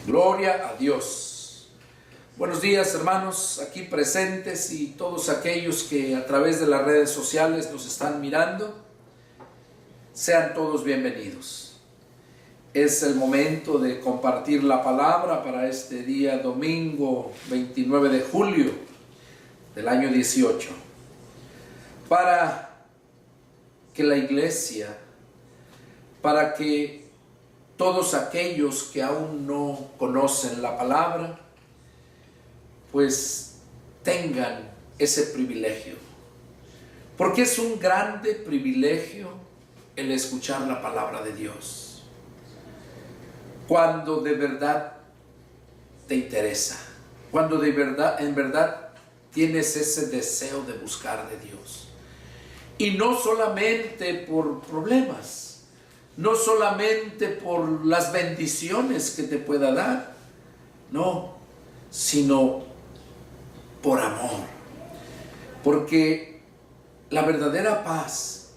Gloria a Dios. Buenos días, hermanos aquí presentes y todos aquellos que a través de las redes sociales nos están mirando. Sean todos bienvenidos. Es el momento de compartir la palabra para este día domingo 29 de julio del año 18. Para que la iglesia, para que todos aquellos que aún no conocen la palabra, pues tengan ese privilegio. Porque es un grande privilegio el escuchar la palabra de Dios. Cuando de verdad te interesa, cuando de verdad, en verdad tienes ese deseo de buscar de Dios. Y no solamente por problemas, no solamente por las bendiciones que te pueda dar, no, sino por amor. Porque la verdadera paz,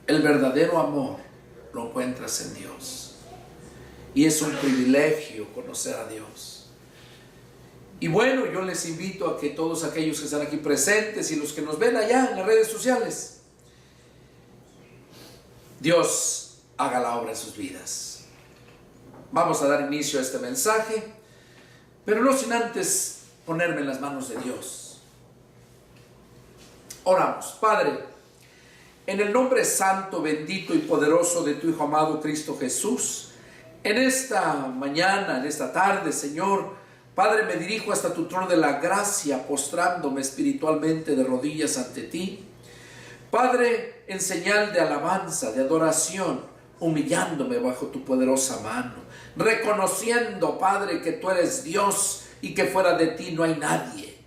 el verdadero amor, lo encuentras en Dios. Y es un privilegio conocer a Dios. Y bueno, yo les invito a que todos aquellos que están aquí presentes y los que nos ven allá en las redes sociales, Dios haga la obra en sus vidas. Vamos a dar inicio a este mensaje, pero no sin antes ponerme en las manos de Dios. Oramos. Padre, en el nombre santo, bendito y poderoso de tu Hijo amado Cristo Jesús, en esta mañana, en esta tarde, Señor, Padre, me dirijo hasta tu trono de la gracia, postrándome espiritualmente de rodillas ante ti. Padre, en señal de alabanza, de adoración, humillándome bajo tu poderosa mano, reconociendo, Padre, que tú eres Dios y que fuera de ti no hay nadie.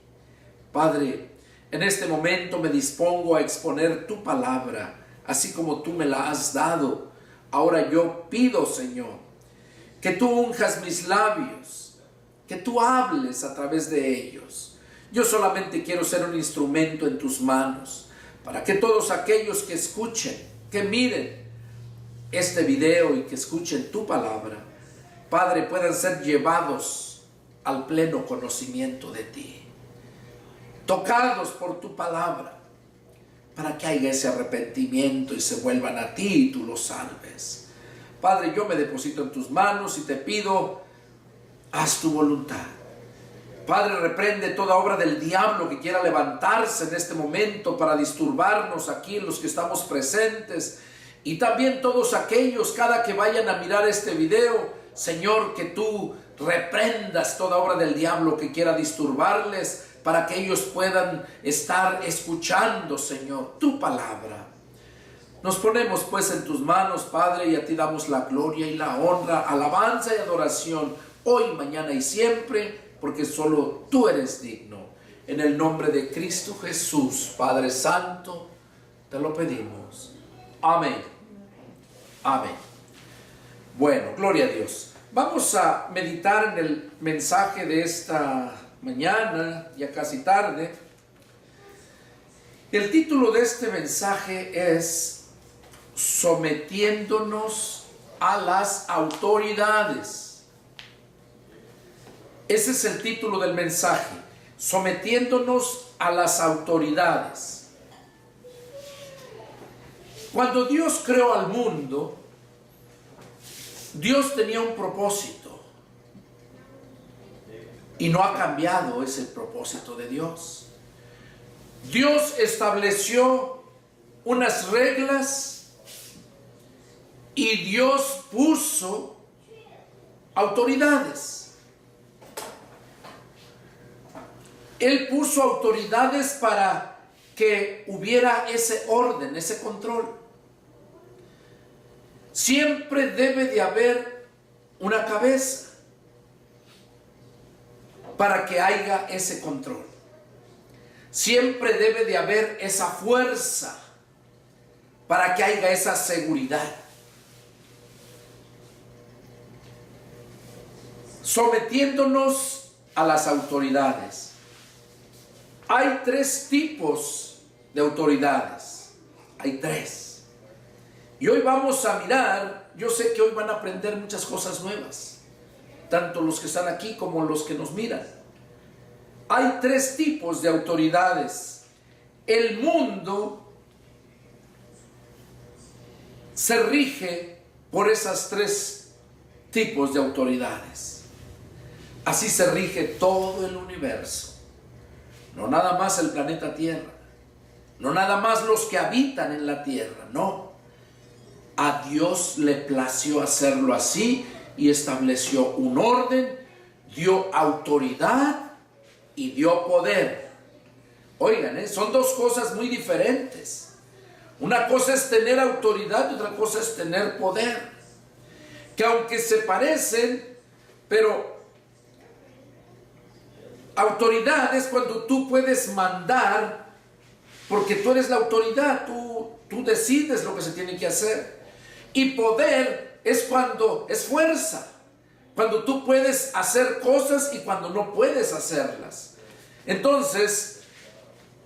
Padre, en este momento me dispongo a exponer tu palabra, así como tú me la has dado. Ahora yo pido, Señor, que tú unjas mis labios, que tú hables a través de ellos. Yo solamente quiero ser un instrumento en tus manos, para que todos aquellos que escuchen, que miren este video y que escuchen tu palabra, Padre, puedan ser llevados al pleno conocimiento de ti, tocados por tu palabra, para que haya ese arrepentimiento y se vuelvan a ti y tú los salves. Padre, yo me deposito en tus manos y te pido, haz tu voluntad. Padre, reprende toda obra del diablo que quiera levantarse en este momento para disturbarnos aquí, los que estamos presentes, y también todos aquellos, cada que vayan a mirar este video, Señor, que tú reprendas toda obra del diablo que quiera disturbarles, para que ellos puedan estar escuchando, Señor, tu palabra. Nos ponemos pues en tus manos, Padre, y a ti damos la gloria y la honra, alabanza y adoración, hoy, mañana y siempre, porque solo tú eres digno. En el nombre de Cristo Jesús, Padre Santo, te lo pedimos. Amén. Amén. Bueno, gloria a Dios. Vamos a meditar en el mensaje de esta mañana, ya casi tarde. El título de este mensaje es Sometiéndonos a las autoridades. Ese es el título del mensaje, sometiéndonos a las autoridades. Cuando Dios creó al mundo, Dios tenía un propósito y no ha cambiado ese propósito de Dios. Dios estableció unas reglas y Dios puso autoridades. Él puso autoridades para que hubiera ese orden, ese control. Siempre debe de haber una cabeza para que haya ese control. Siempre debe de haber esa fuerza para que haya esa seguridad. Sometiéndonos a las autoridades. Hay tres tipos de autoridades. Hay tres. Y hoy vamos a mirar, yo sé que hoy van a aprender muchas cosas nuevas. tanto los que están aquí como los que nos miran. Hay tres tipos de autoridades. El mundo se rige por esas tres tipos de autoridades. Así se rige todo el universo. No nada más el planeta Tierra. No nada más los que habitan en la Tierra. No. A Dios le plació hacerlo así y estableció un orden, dio autoridad y dio poder. Oigan, son dos cosas muy diferentes. Una cosa es tener autoridad y otra cosa es tener poder. Que aunque se parecen, pero autoridad es cuando tú puedes mandar, porque tú eres la autoridad, tú decides lo que se tiene que hacer. Y poder es cuando es fuerza, cuando tú puedes hacer cosas y cuando no puedes hacerlas. Entonces,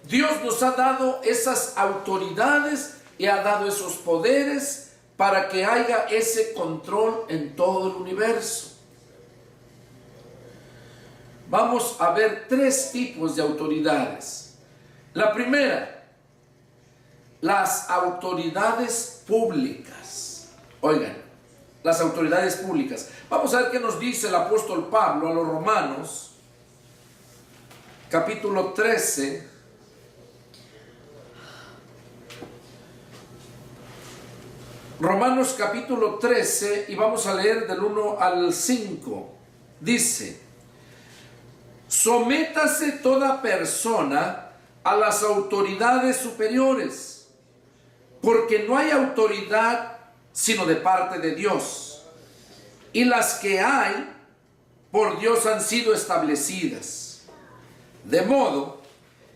Dios nos ha dado esas autoridades y ha dado esos poderes para que haya ese control en todo el universo. Vamos a ver tres tipos de autoridades. La primera, las autoridades públicas. Oigan, las autoridades públicas. Vamos a ver qué nos dice el apóstol Pablo a los Romanos, capítulo 13. Romanos capítulo 13 y vamos a leer del 1 al 5. Dice: sométase toda persona a las autoridades superiores, porque no hay autoridad sino de parte de Dios, y las que hay por Dios han sido establecidas. De modo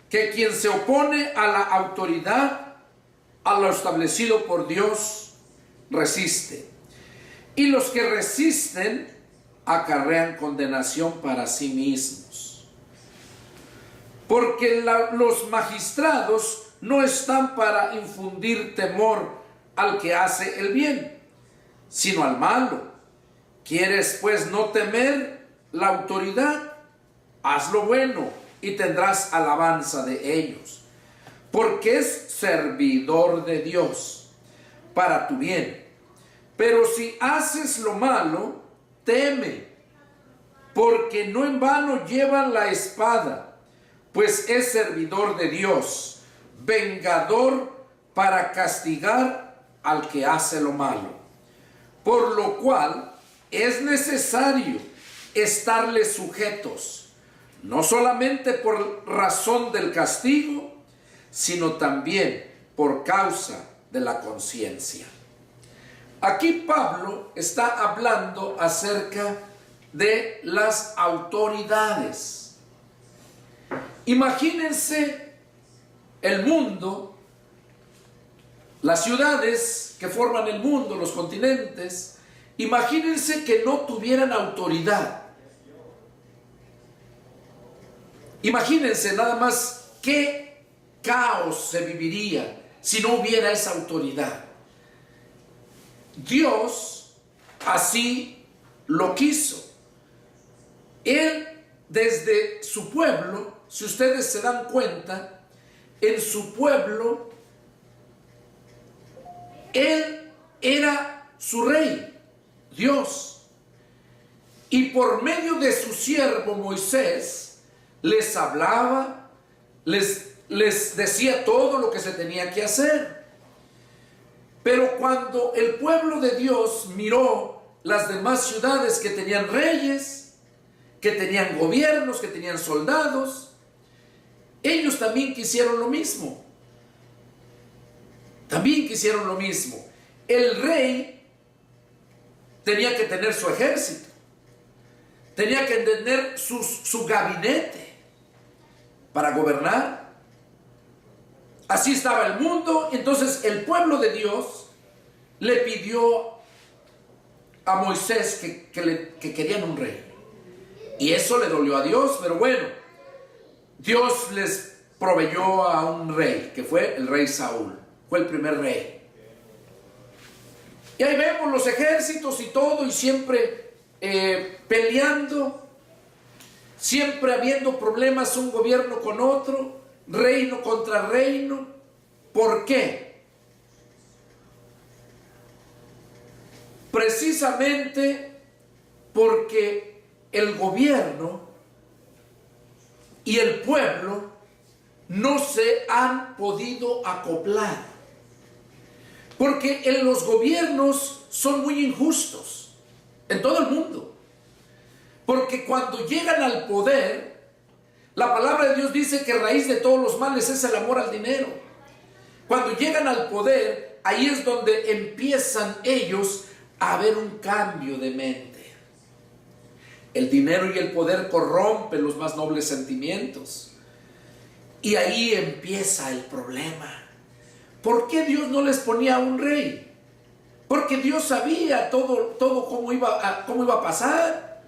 que quien se opone a la autoridad, a lo establecido por Dios, resiste. Y los que resisten acarrean condenación para sí mismos. Porque los magistrados no están para infundir temor al que hace el bien, sino al malo. ¿Quieres pues no temer la autoridad? Haz lo bueno y tendrás alabanza de ellos, porque es servidor de Dios para tu bien. Pero si haces lo malo, teme, porque no en vano llevan la espada, pues es servidor de Dios, vengador para castigar al que hace lo malo. Por lo cual es necesario estarles sujetos, no solamente por razón del castigo, sino también por causa de la conciencia. Aquí Pablo está hablando acerca de las autoridades. Imagínense el mundo, las ciudades que forman el mundo, los continentes. Imagínense que no tuvieran autoridad. Imagínense nada más qué caos se viviría si no hubiera esa autoridad. Dios así lo quiso. Él, desde su pueblo, si ustedes se dan cuenta, en su pueblo, Él era su rey, Dios. Y por medio de su siervo Moisés, les hablaba, les decía todo lo que se tenía que hacer. Pero cuando el pueblo de Dios miró las demás ciudades que tenían reyes, que tenían gobiernos, que tenían soldados, ellos también quisieron lo mismo. También quisieron lo mismo. El rey tenía que tener su ejército, tenía que tener su gabinete para gobernar. Así estaba el mundo. Entonces el pueblo de Dios le pidió a Moisés que querían un rey. Y eso le dolió a Dios, pero bueno, Dios les proveyó a un rey, que fue el rey Saúl. Fue el primer rey. Y ahí vemos los ejércitos y todo, y siempre peleando, siempre habiendo problemas un gobierno con otro, reino contra reino. ¿Por qué? Precisamente porque el gobierno y el pueblo no se han podido acoplar. Porque en los gobiernos son muy injustos en todo el mundo. Porque cuando llegan al poder, la palabra de Dios dice que raíz de todos los males es el amor al dinero. Cuando llegan al poder, ahí es donde empiezan ellos a ver un cambio de mente. El dinero y el poder corrompen los más nobles sentimientos. Y ahí empieza el problema. ¿Por qué Dios no les ponía un rey? Porque Dios sabía todo cómo iba a pasar.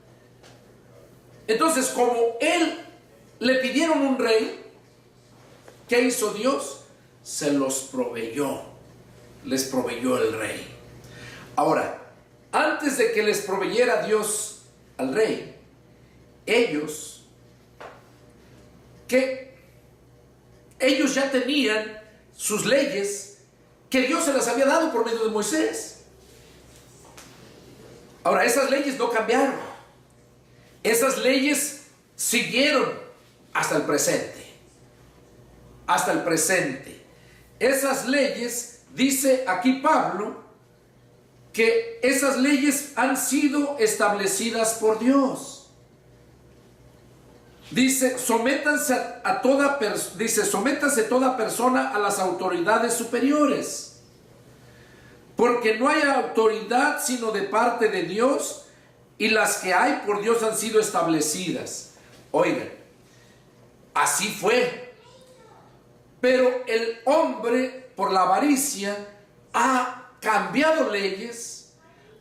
Entonces, como le pidieron un rey, ¿qué hizo Dios? Se los proveyó. Les proveyó el rey. Ahora, antes de que les proveyera Dios al rey, ellos ya tenían sus leyes que Dios se las había dado por medio de Moisés. Ahora, esas leyes no cambiaron. Esas leyes siguieron hasta el presente. Hasta el presente. Esas leyes, dice aquí Pablo, que esas leyes han sido establecidas por Dios. Dice, sométanse toda persona a las autoridades superiores, porque no hay autoridad sino de parte de Dios, y las que hay por Dios han sido establecidas. Oigan, así fue. Pero el hombre, por la avaricia, ha cambiado leyes,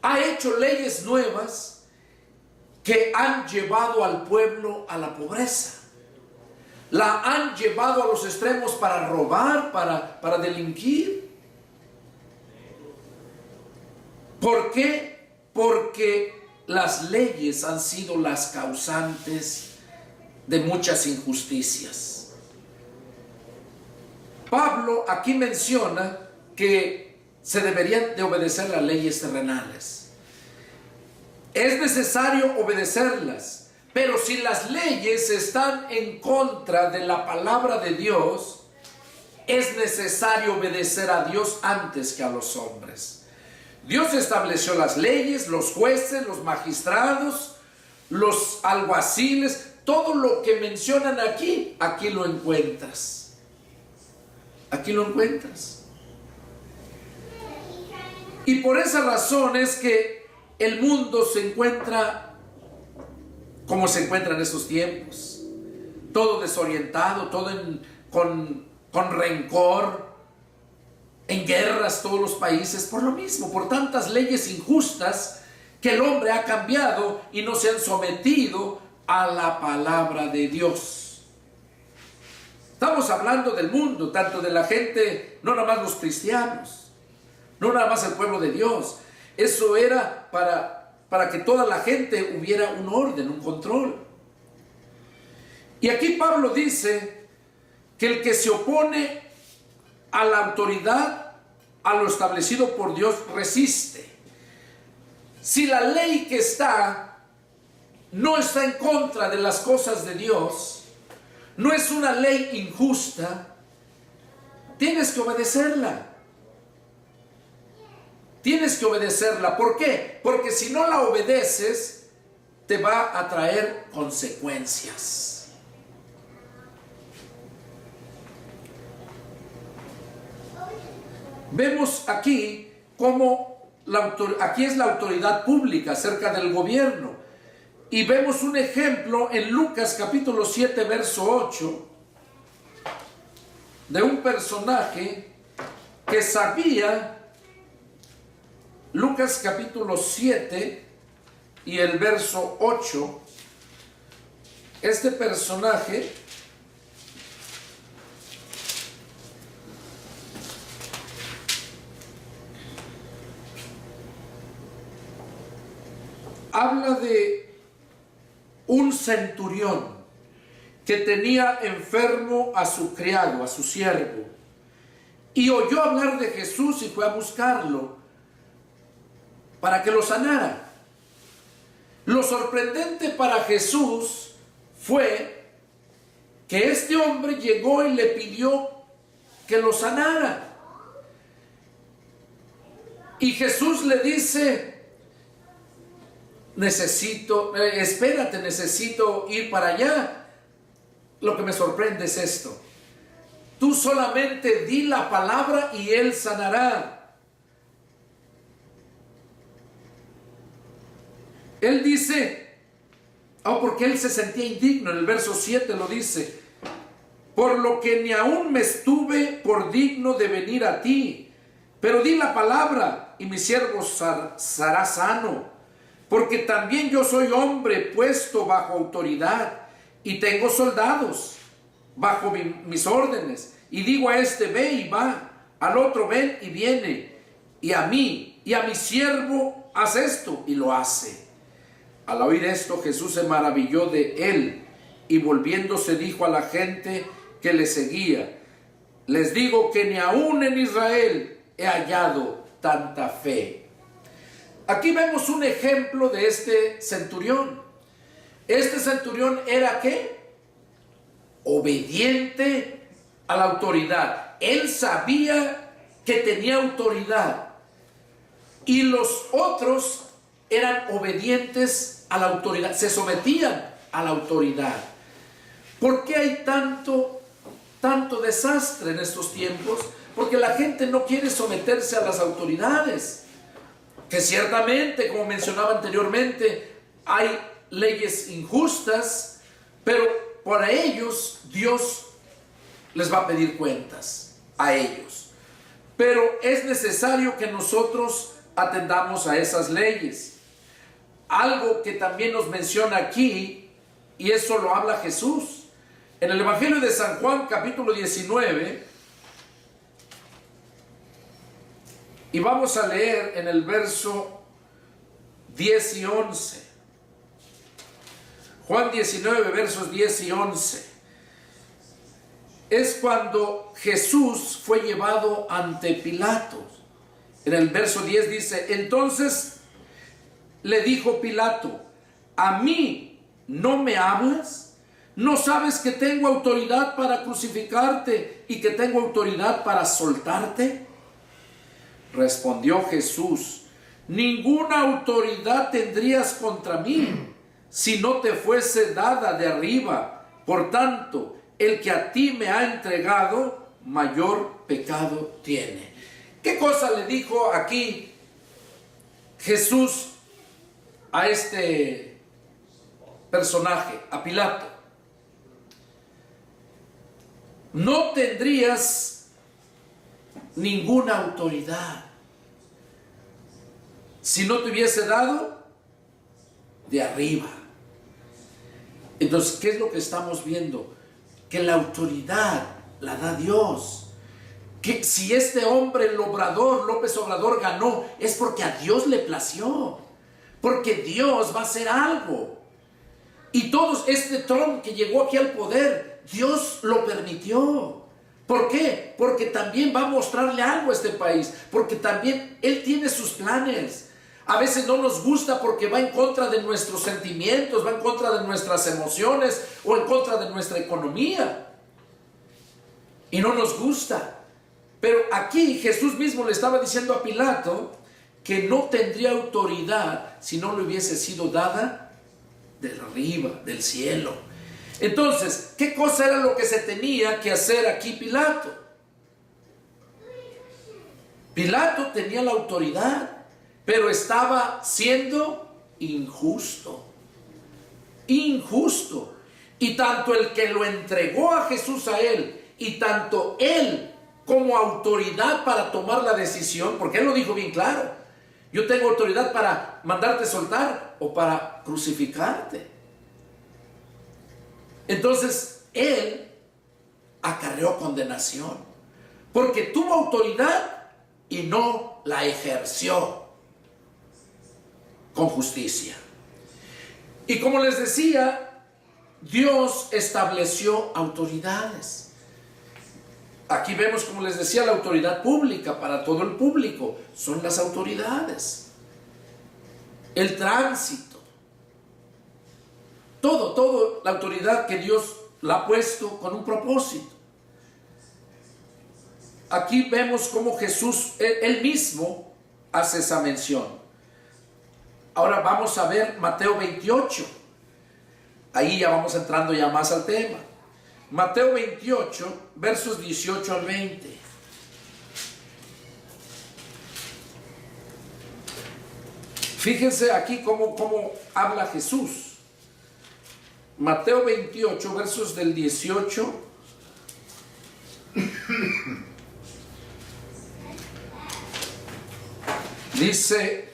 ha hecho leyes nuevas que han llevado al pueblo a la pobreza. La han llevado a los extremos para robar, para delinquir. ¿Por qué? Porque las leyes han sido las causantes de muchas injusticias. Pablo aquí menciona que se deberían de obedecer las leyes terrenales. Es necesario obedecerlas, pero si las leyes están en contra de la palabra de Dios, es necesario obedecer a Dios antes que a los hombres. Dios estableció las leyes, los jueces, los magistrados, los alguaciles, todo lo que mencionan aquí lo encuentras. Aquí lo encuentras. Y por esa razón es que el mundo se encuentra como se encuentra en estos tiempos, todo desorientado, todo con rencor, en guerras todos los países, por lo mismo, por tantas leyes injustas que el hombre ha cambiado y no se han sometido a la palabra de Dios. Estamos hablando del mundo, tanto de la gente, no nada más los cristianos, no nada más el pueblo de Dios. Eso era para que toda la gente hubiera un orden, un control. Y aquí Pablo dice que el que se opone a la autoridad, a lo establecido por Dios, resiste. Si la ley que no está en contra de las cosas de Dios, no es una ley injusta, tienes que obedecerla. Tienes que obedecerla. ¿Por qué? Porque si no la obedeces, te va a traer consecuencias. Vemos aquí cómo aquí es la autoridad pública acerca del gobierno. Y vemos un ejemplo en Lucas capítulo 7, verso 8, de un personaje que sabía. Lucas capítulo 7 y el verso 8, este personaje habla de un centurión que tenía enfermo a su criado, a su siervo, y oyó hablar de Jesús y fue a buscarlo para que lo sanara. Lo sorprendente para Jesús fue que este hombre llegó y le pidió que lo sanara. Y Jesús le dice: espérate, necesito ir para allá. Lo que me sorprende es esto: tú solamente di la palabra y él sanará. Él dice, porque él se sentía indigno, en el verso 7 lo dice: por lo que ni aún me estuve por digno de venir a ti, pero di la palabra y mi siervo será sano, porque también yo soy hombre puesto bajo autoridad y tengo soldados bajo mis órdenes, y digo a este: ve y va, al otro: ven y viene, y a mí y a mi siervo: haz esto, y lo hace. Al oír esto, Jesús se maravilló de él, y volviéndose dijo a la gente que le seguía: les digo que ni aún en Israel he hallado tanta fe. Aquí vemos un ejemplo de este centurión. Este centurión era ¿qué? Obediente a la autoridad. Él sabía que tenía autoridad, y los otros eran obedientes a la autoridad, se sometían a la autoridad. ¿Por qué hay tanto desastre en estos tiempos? Porque la gente no quiere someterse a las autoridades, que ciertamente, como mencionaba anteriormente, hay leyes injustas, pero para ellos Dios les va a pedir cuentas a ellos. Pero es necesario que nosotros atendamos a esas leyes. Algo que también nos menciona aquí, y eso lo habla Jesús en el Evangelio de San Juan, capítulo 19, y vamos a leer en el verso 10 y 11. Juan 19, versos 10 y 11. Es cuando Jesús fue llevado ante Pilato. En el verso 10 dice: entonces le dijo Pilato: ¿a mí no me hablas? ¿No sabes que tengo autoridad para crucificarte y que tengo autoridad para soltarte? Respondió Jesús: ninguna autoridad tendrías contra mí si no te fuese dada de arriba. Por tanto, el que a ti me ha entregado, mayor pecado tiene. ¿Qué cosa le dijo aquí Jesús a este personaje, a Pilato? No tendrías ninguna autoridad si no te hubiese dado de arriba. Entonces, ¿qué es lo que estamos viendo? Que la autoridad la da Dios. Que si este hombre, López Obrador, ganó, es porque a Dios le plació, porque Dios va a hacer algo. Y todo este Trump que llegó aquí al poder, Dios lo permitió. ¿Por qué? Porque también va a mostrarle algo a este país, porque también Él tiene sus planes. A veces no nos gusta porque va en contra de nuestros sentimientos, va en contra de nuestras emociones o en contra de nuestra economía. Y no nos gusta. Pero aquí Jesús mismo le estaba diciendo a Pilato que no tendría autoridad si no le hubiese sido dada de arriba, del cielo. Entonces, ¿qué cosa era lo que se tenía que hacer aquí Pilato? Pilato tenía la autoridad, pero estaba siendo injusto. Injusto. Y tanto el que lo entregó a Jesús a él, y tanto él como autoridad para tomar la decisión, porque él lo dijo bien claro: yo tengo autoridad para mandarte soltar o para crucificarte. Entonces él acarreó condenación, porque tuvo autoridad y no la ejerció con justicia. Y como les decía, Dios estableció autoridades. Aquí vemos, como les decía, la autoridad pública para todo el público. Son las autoridades. El tránsito. Todo, la autoridad que Dios la ha puesto con un propósito. Aquí vemos cómo Jesús, él mismo, hace esa mención. Ahora vamos a ver Mateo 28. Ahí ya vamos entrando ya más al tema. Mateo 28, versos 18 al 20. Fíjense aquí cómo habla Jesús. Mateo 28, versos del 18 dice: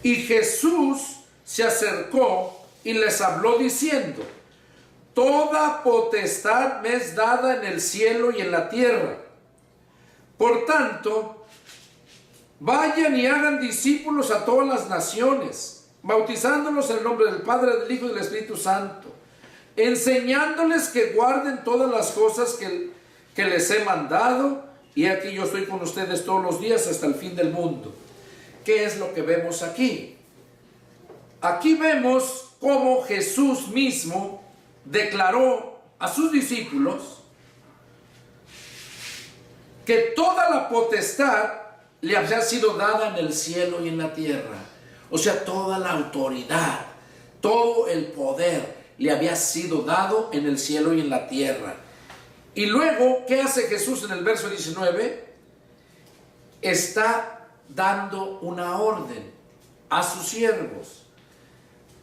y Jesús se acercó y les habló diciendo: toda potestad me es dada en el cielo y en la tierra. Por tanto, vayan y hagan discípulos a todas las naciones, bautizándolos en el nombre del Padre, del Hijo y del Espíritu Santo, enseñándoles que guarden todas las cosas que les he mandado, y aquí yo estoy con ustedes todos los días hasta el fin del mundo. ¿Qué es lo que vemos aquí? Aquí vemos cómo Jesús mismo declaró a sus discípulos que toda la potestad le había sido dada en el cielo y en la tierra. O sea, toda la autoridad, todo el poder le había sido dado en el cielo y en la tierra. Y luego, ¿qué hace Jesús en el verso 19? Está dando una orden a sus siervos: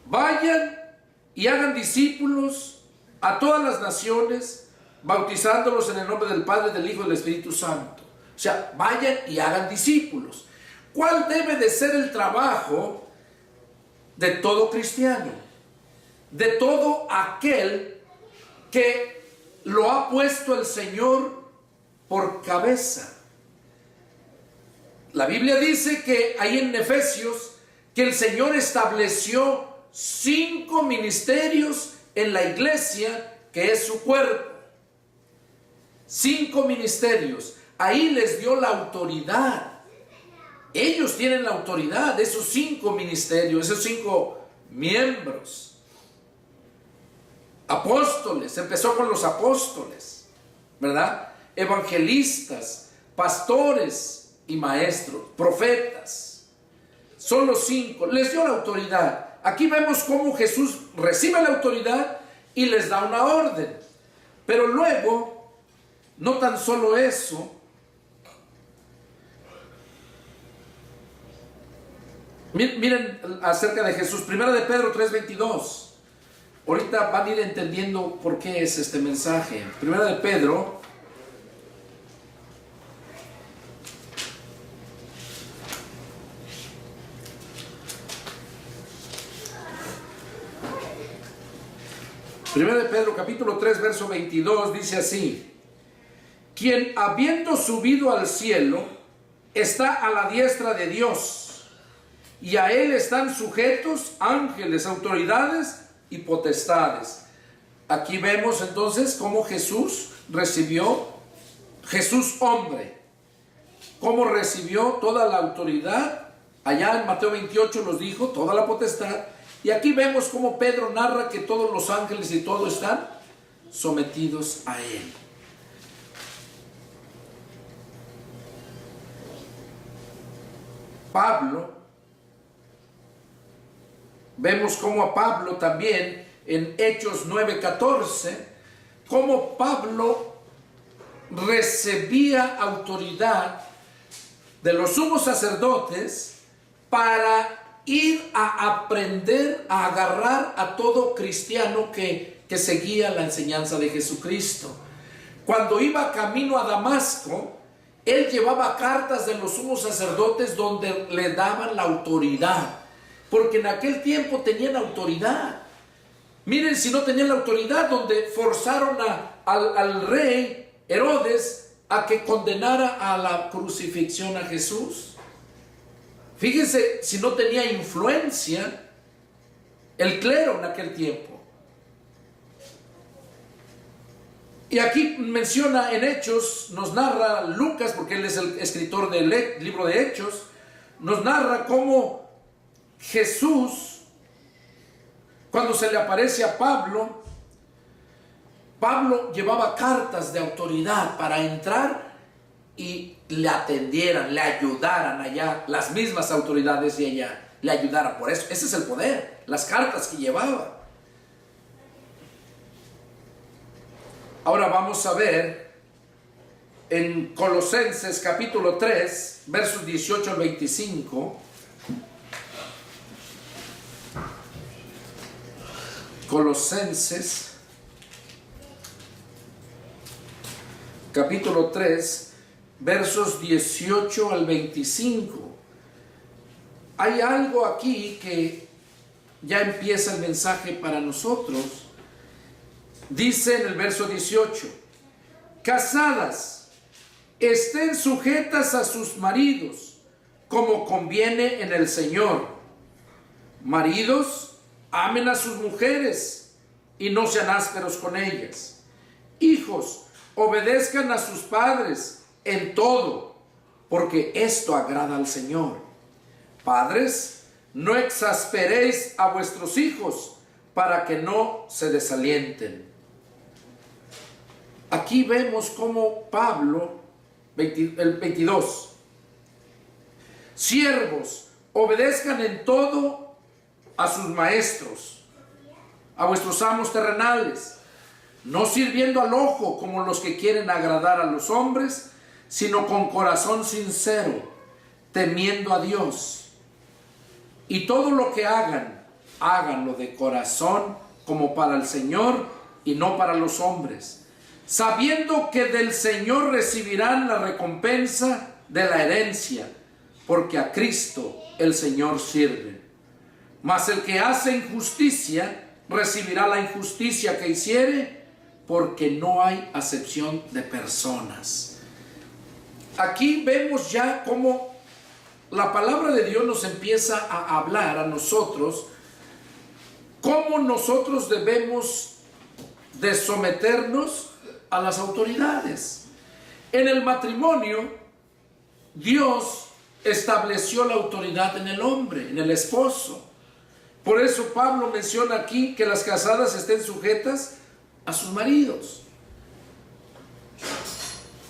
vayan y hagan discípulos a todas las naciones, bautizándolos en el nombre del Padre, del Hijo y del Espíritu Santo. O sea, vayan y hagan discípulos. ¿Cuál debe de ser el trabajo de todo cristiano? De todo aquel que lo ha puesto el Señor por cabeza. La Biblia dice que ahí en Efesios que el Señor estableció 5 ministerios en la iglesia, que es su cuerpo. 5 ministerios. Ahí les dio la autoridad. Ellos tienen la autoridad de esos 5 ministerios, esos 5 miembros. Apóstoles, empezó con los apóstoles, ¿verdad? Evangelistas, pastores y maestros, profetas. Son los 5. Les dio la autoridad. Aquí vemos cómo Jesús recibe la autoridad y les da una orden. Pero luego, no tan solo eso, miren acerca de Jesús, 1 de Pedro 3:22. Ahorita van a ir entendiendo por qué es este mensaje. 1 de Pedro 1 de Pedro capítulo 3 verso 22 dice así: quien habiendo subido al cielo está a la diestra de Dios, y a él están sujetos ángeles, autoridades y potestades. Aquí vemos entonces cómo Jesús recibió, Jesús hombre, cómo recibió toda la autoridad. Allá en Mateo 28 nos dijo toda la potestad. Y aquí vemos cómo Pedro narra que todos los ángeles y todo están sometidos a él. Pablo, vemos cómo a Pablo también en Hechos 9:14, cómo Pablo recibía autoridad de los sumos sacerdotes para ir a aprender, a agarrar a todo cristiano que seguía la enseñanza de Jesucristo. Cuando iba camino a Damasco, él llevaba cartas de los sumos sacerdotes donde le daban la autoridad, porque en aquel tiempo tenían autoridad. Miren, si no tenían la autoridad, donde forzaron al rey Herodes a que condenara a la crucifixión a Jesús. Fíjense si no tenía influencia el clero en aquel tiempo. Y aquí menciona en Hechos, nos narra Lucas, porque él es el escritor del libro de Hechos, nos narra cómo Jesús, cuando se le aparece a Pablo, Pablo llevaba cartas de autoridad para entrar y le atendieran, le ayudaran allá, las mismas autoridades de allá, le ayudaran. Por eso, ese es el poder, las cartas que llevaba. Ahora vamos a ver en Colosenses capítulo 3, versos 18 al 25. Colosenses capítulo 3, versos 18 al 25. Hay algo aquí que ya empieza el mensaje para nosotros. Dice en el verso 18: casadas, estén sujetas a sus maridos, como conviene en el Señor. Maridos, amen a sus mujeres y no sean ásperos con ellas. Hijos, obedezcan a sus padres en todo, porque esto agrada al Señor. Padres, no exasperéis a vuestros hijos para que no se desalienten. Aquí vemos cómo Pablo, el 22, siervos, obedezcan en todo a sus maestros, a vuestros amos terrenales, no sirviendo al ojo como los que quieren agradar a los hombres, sino con corazón sincero, temiendo a Dios. Y todo lo que hagan, háganlo de corazón como para el Señor y no para los hombres, sabiendo que del Señor recibirán la recompensa de la herencia, porque a Cristo el Señor sirve. Mas el que hace injusticia recibirá la injusticia que hiciere, porque no hay acepción de personas. Aquí vemos ya cómo la palabra de Dios nos empieza a hablar a nosotros, cómo nosotros debemos de someternos a las autoridades. En el matrimonio, Dios estableció la autoridad en el hombre, en el esposo. Por eso Pablo menciona aquí que las casadas estén sujetas a sus maridos,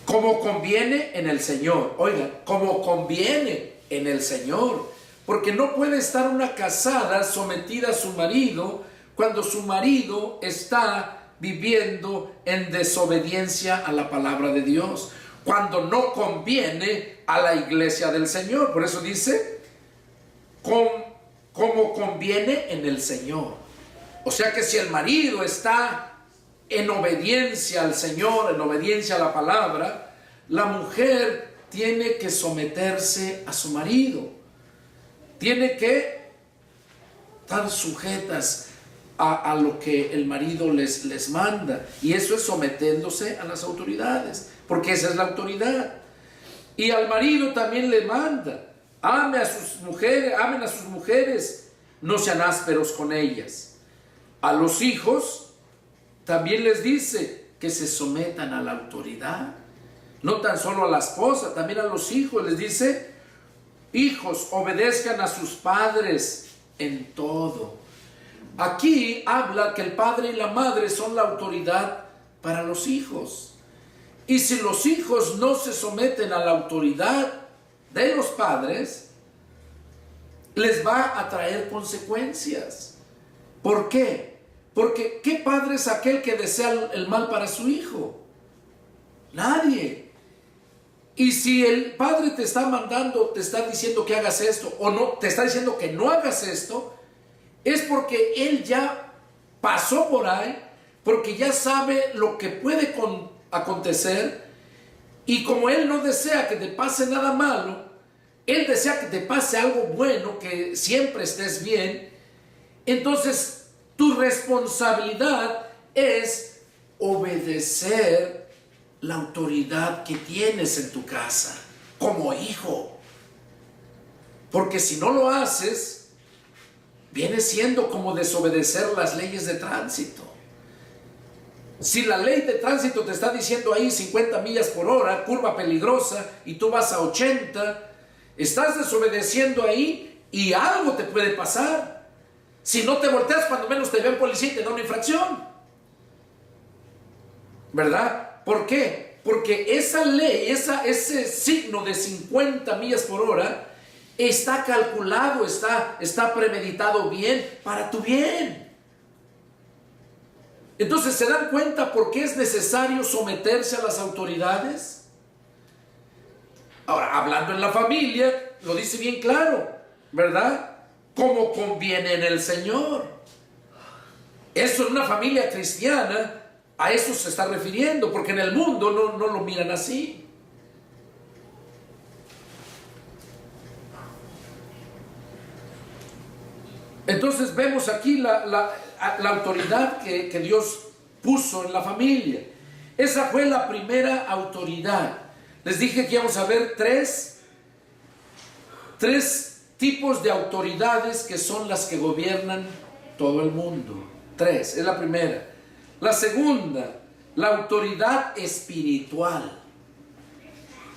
como conviene en el Señor. Oigan, como conviene en el Señor, porque no puede estar una casada sometida a su marido cuando su marido está viviendo en desobediencia a la palabra de Dios, cuando no conviene a la iglesia del Señor. Por eso dice, como conviene en el Señor. O sea que si el marido está en obediencia al Señor, en obediencia a la palabra, la mujer tiene que someterse a su marido, tiene que estar sujetas a lo que el marido les manda, y eso es sometiéndose a las autoridades, porque esa es la autoridad. Y al marido también le manda: amen a sus mujeres, no sean ásperos con ellas. A los hijos también les dice que se sometan a la autoridad, no tan solo a la esposa, también a los hijos les dice: hijos, obedezcan a sus padres en todo. Aquí habla que el padre y la madre son la autoridad para los hijos. Y si los hijos no se someten a la autoridad de los padres, les va a traer consecuencias. ¿Por qué? Porque ¿qué padre es aquel que desea el mal para su hijo? Nadie. Y si el padre te está mandando, te está diciendo que hagas esto, o no, te está diciendo que no hagas esto, es porque él ya pasó por ahí, porque ya sabe lo que puede acontecer, y como él no desea que te pase nada malo, él desea que te pase algo bueno, que siempre estés bien. Entonces tu responsabilidad es obedecer la autoridad que tienes en tu casa como hijo. Porque si no lo haces, viene siendo como desobedecer las leyes de tránsito. Si la ley de tránsito te está diciendo ahí 50 millas por hora, curva peligrosa, y tú vas a 80, estás desobedeciendo ahí y algo te puede pasar. Si no te volteas, cuando menos te ve un policía y te da una infracción. ¿Verdad? ¿Por qué? Porque esa ley, ese signo de 50 millas por hora está calculado, está premeditado bien, para tu bien. Entonces, ¿se dan cuenta por qué es necesario someterse a las autoridades? Ahora, hablando en la familia, lo dice bien claro, ¿verdad? Como conviene en el Señor. Eso en una familia cristiana, a eso se está refiriendo, porque en el mundo no lo miran así. Entonces vemos aquí la autoridad que Dios puso en la familia. Esa fue la primera autoridad. Les dije que íbamos a ver tres tipos de autoridades que son las que gobiernan todo el mundo. Tres, es la primera. La segunda, la autoridad espiritual.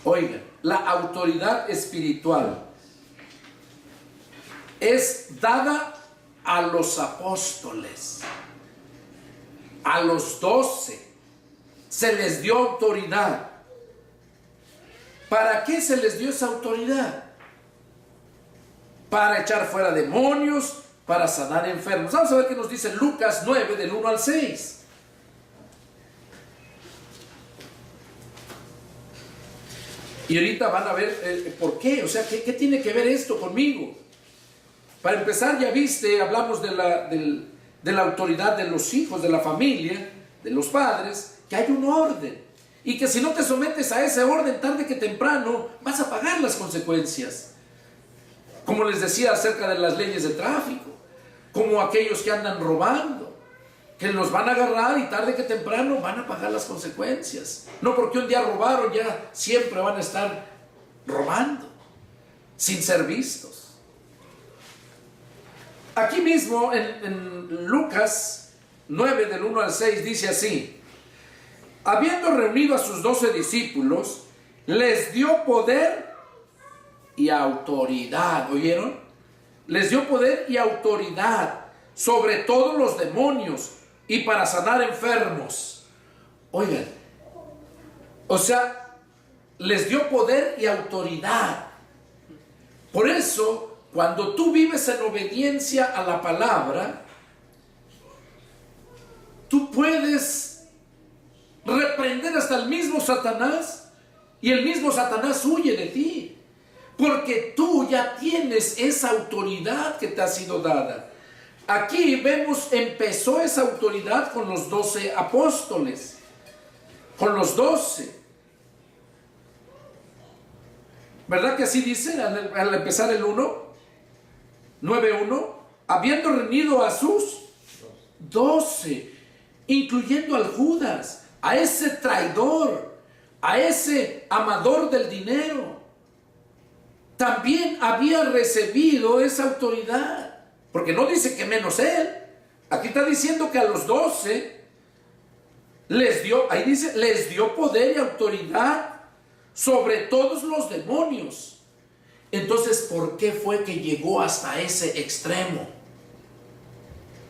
Oigan, la autoridad espiritual es dada a los apóstoles, a los 12, se les dio autoridad. ¿Para qué se les dio esa autoridad? Para echar fuera demonios, para sanar enfermos. Vamos a ver qué nos dice Lucas 9, del 1 al 6. Y ahorita van a ver por qué, o sea, ¿qué tiene que ver esto conmigo? Para empezar, ya viste, hablamos de la autoridad de los hijos, de la familia, de los padres, que hay un orden. Y que si no te sometes a ese orden, tarde que temprano, vas a pagar las consecuencias. Como les decía acerca de las leyes de tráfico, como aquellos que andan robando, que los van a agarrar y tarde que temprano van a pagar las consecuencias. No porque un día robaron, ya siempre van a estar robando, sin ser vistos. Aquí mismo en Lucas 9 del 1 al 6 dice así: habiendo reunido a sus 12 discípulos, les dio poder y autoridad. ¿Oyeron? Les dio poder y autoridad sobre todos los demonios y para sanar enfermos. Oigan, o sea, les dio poder y autoridad. Por eso, cuando tú vives en obediencia a la palabra, tú puedes reprender hasta el mismo Satanás y el mismo Satanás huye de ti, porque tú ya tienes esa autoridad que te ha sido dada. Aquí vemos, empezó esa autoridad con los 12 apóstoles, con los 12. ¿Verdad que así dice al empezar el 1? 9:1, habiendo reunido a sus 12, incluyendo al Judas, a ese traidor, a ese amador del dinero, también había recibido esa autoridad, porque no dice que menos él. Aquí está diciendo que a los 12 les dio, ahí dice, les dio poder y autoridad sobre todos los demonios. Entonces, ¿por qué fue que llegó hasta ese extremo?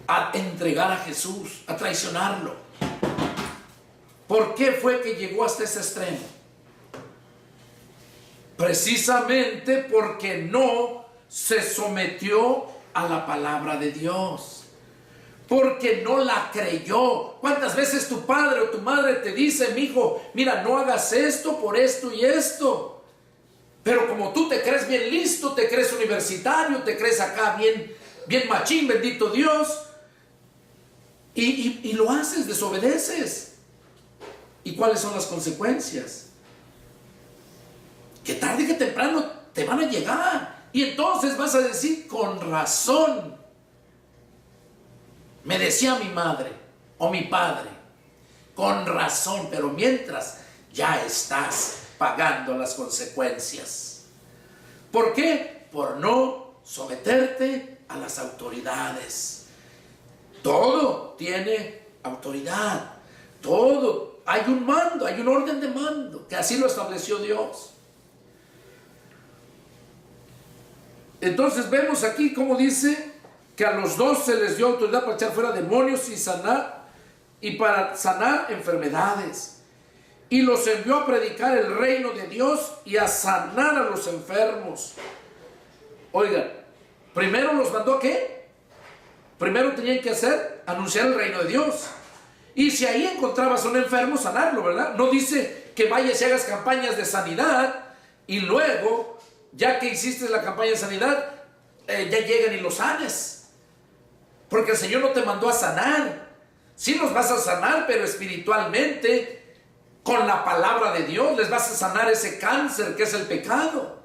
A entregar a Jesús, a traicionarlo. ¿Por qué fue que llegó hasta ese extremo? Precisamente porque no se sometió a la palabra de Dios. Porque no la creyó. ¿Cuántas veces tu padre o tu madre te dice: mi hijo, mira, no hagas esto por esto y esto? Pero como tú te crees bien listo, te crees universitario, te crees acá bien machín, bendito Dios, y lo haces, desobedeces. ¿Y cuáles son las consecuencias? Que tarde que temprano te van a llegar. Y entonces vas a decir: con razón me decía mi madre o mi padre, con razón, pero mientras ya estás pagando las consecuencias. ¿Por qué? Por no someterte a las autoridades. Todo tiene autoridad. Todo. Hay un mando, hay un orden de mando, que así lo estableció Dios. Entonces vemos aquí cómo dice que a los dos se les dio autoridad para echar fuera demonios y para sanar enfermedades. Y los envió a predicar el reino de Dios y a sanar a los enfermos. Oigan, primero los mandó ¿a qué? Primero tenían que hacer, anunciar el reino de Dios. Y si ahí encontrabas a un enfermo, sanarlo, ¿verdad? No dice que vayas y hagas campañas de sanidad y luego, ya que hiciste la campaña de sanidad, ya llegan y los sanes. Porque el Señor no te mandó a sanar. Sí los vas a sanar, pero espiritualmente, con la palabra de Dios, les vas a sanar ese cáncer que es el pecado.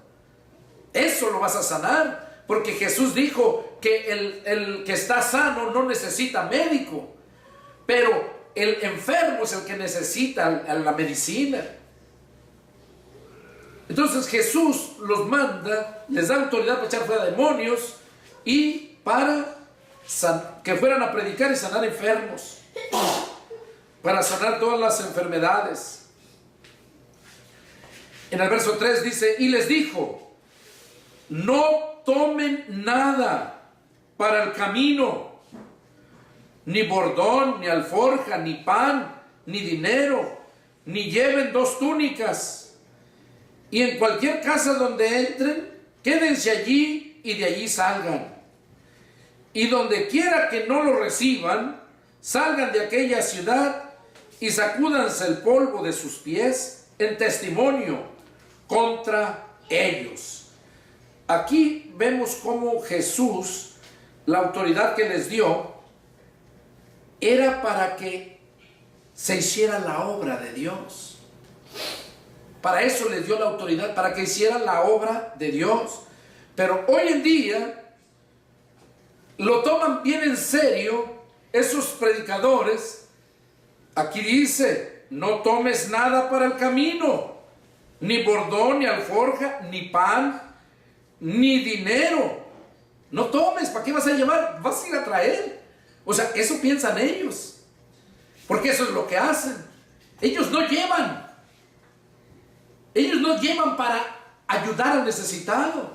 Eso lo vas a sanar. Porque Jesús dijo que el que está sano no necesita médico. Pero el enfermo es el que necesita la medicina. Entonces Jesús los manda, les da autoridad para echar fuera demonios y para que fueran a predicar y sanar enfermos, para sanar todas las enfermedades. En el verso 3 dice, y les dijo, no tomen nada para el camino, ni bordón, ni alforja, ni pan, ni dinero, ni lleven 2 túnicas. Y en cualquier casa donde entren, quédense allí y de allí salgan. Y donde quiera que no lo reciban, salgan de aquella ciudad y sacúdanse el polvo de sus pies en testimonio contra ellos. Aquí vemos cómo Jesús, la autoridad que les dio, era para que se hiciera la obra de Dios. Para eso les dio la autoridad, para que hicieran la obra de Dios. Pero hoy en día lo toman bien en serio esos predicadores. Aquí dice, no tomes nada para el camino, ni bordón, ni alforja, ni pan, ni dinero. No tomes, ¿para qué vas a llevar? Vas a ir a traer. O sea, eso piensan ellos, porque eso es lo que hacen. Ellos no llevan para ayudar al necesitado.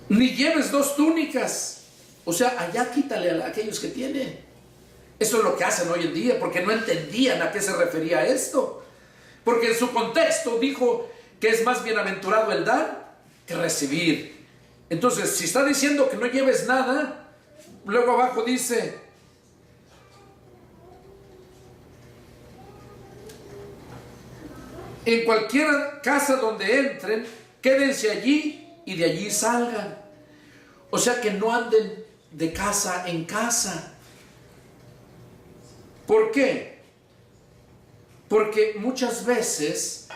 Ni lleves 2 túnicas. O sea, allá quítale a aquellos que tienen. Eso es lo que hacen hoy en día, porque no entendían a qué se refería esto. Porque en su contexto dijo que es más bienaventurado el dar que recibir. Entonces, si está diciendo que no lleves nada, luego abajo dice, en cualquier casa donde entren, quédense allí y de allí salgan. O sea, que no anden de casa en casa. ¿Por qué? Porque muchas veces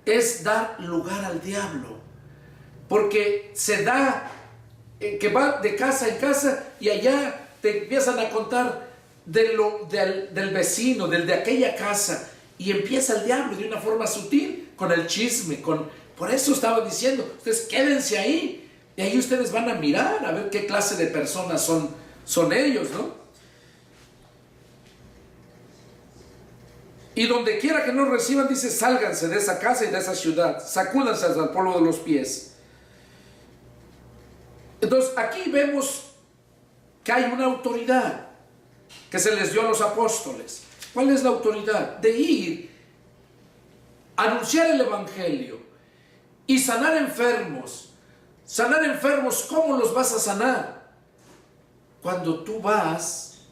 es dar lugar al diablo. Porque se da que va de casa en casa y allá te empiezan a contar del vecino, del de aquella casa. Y empieza el diablo de una forma sutil con el chisme. Por eso estaba diciendo, ustedes quédense ahí. Y ahí ustedes van a mirar a ver qué clase de personas son ellos, ¿no? Y donde quiera que nos reciban, dice, sálganse de esa casa y de esa ciudad. Sacúdanse hasta el polvo de los pies. Entonces aquí vemos que hay una autoridad que se les dio a los apóstoles. ¿Cuál es la autoridad? De ir, anunciar el evangelio y sanar enfermos. Sanar enfermos, ¿cómo los vas a sanar? Cuando tú vas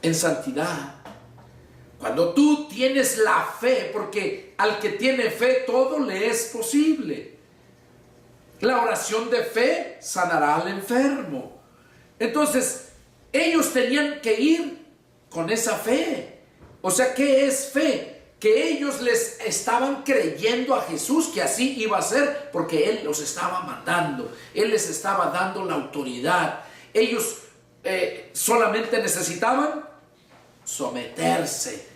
en santidad. Cuando tú tienes la fe, porque al que tiene fe todo le es posible. La oración de fe sanará al enfermo. Entonces, ellos tenían que ir con esa fe. O sea, ¿qué es fe? Que ellos les estaban creyendo a Jesús que así iba a ser, porque Él los estaba mandando. Él les estaba dando la autoridad. Ellos solamente necesitaban someterse,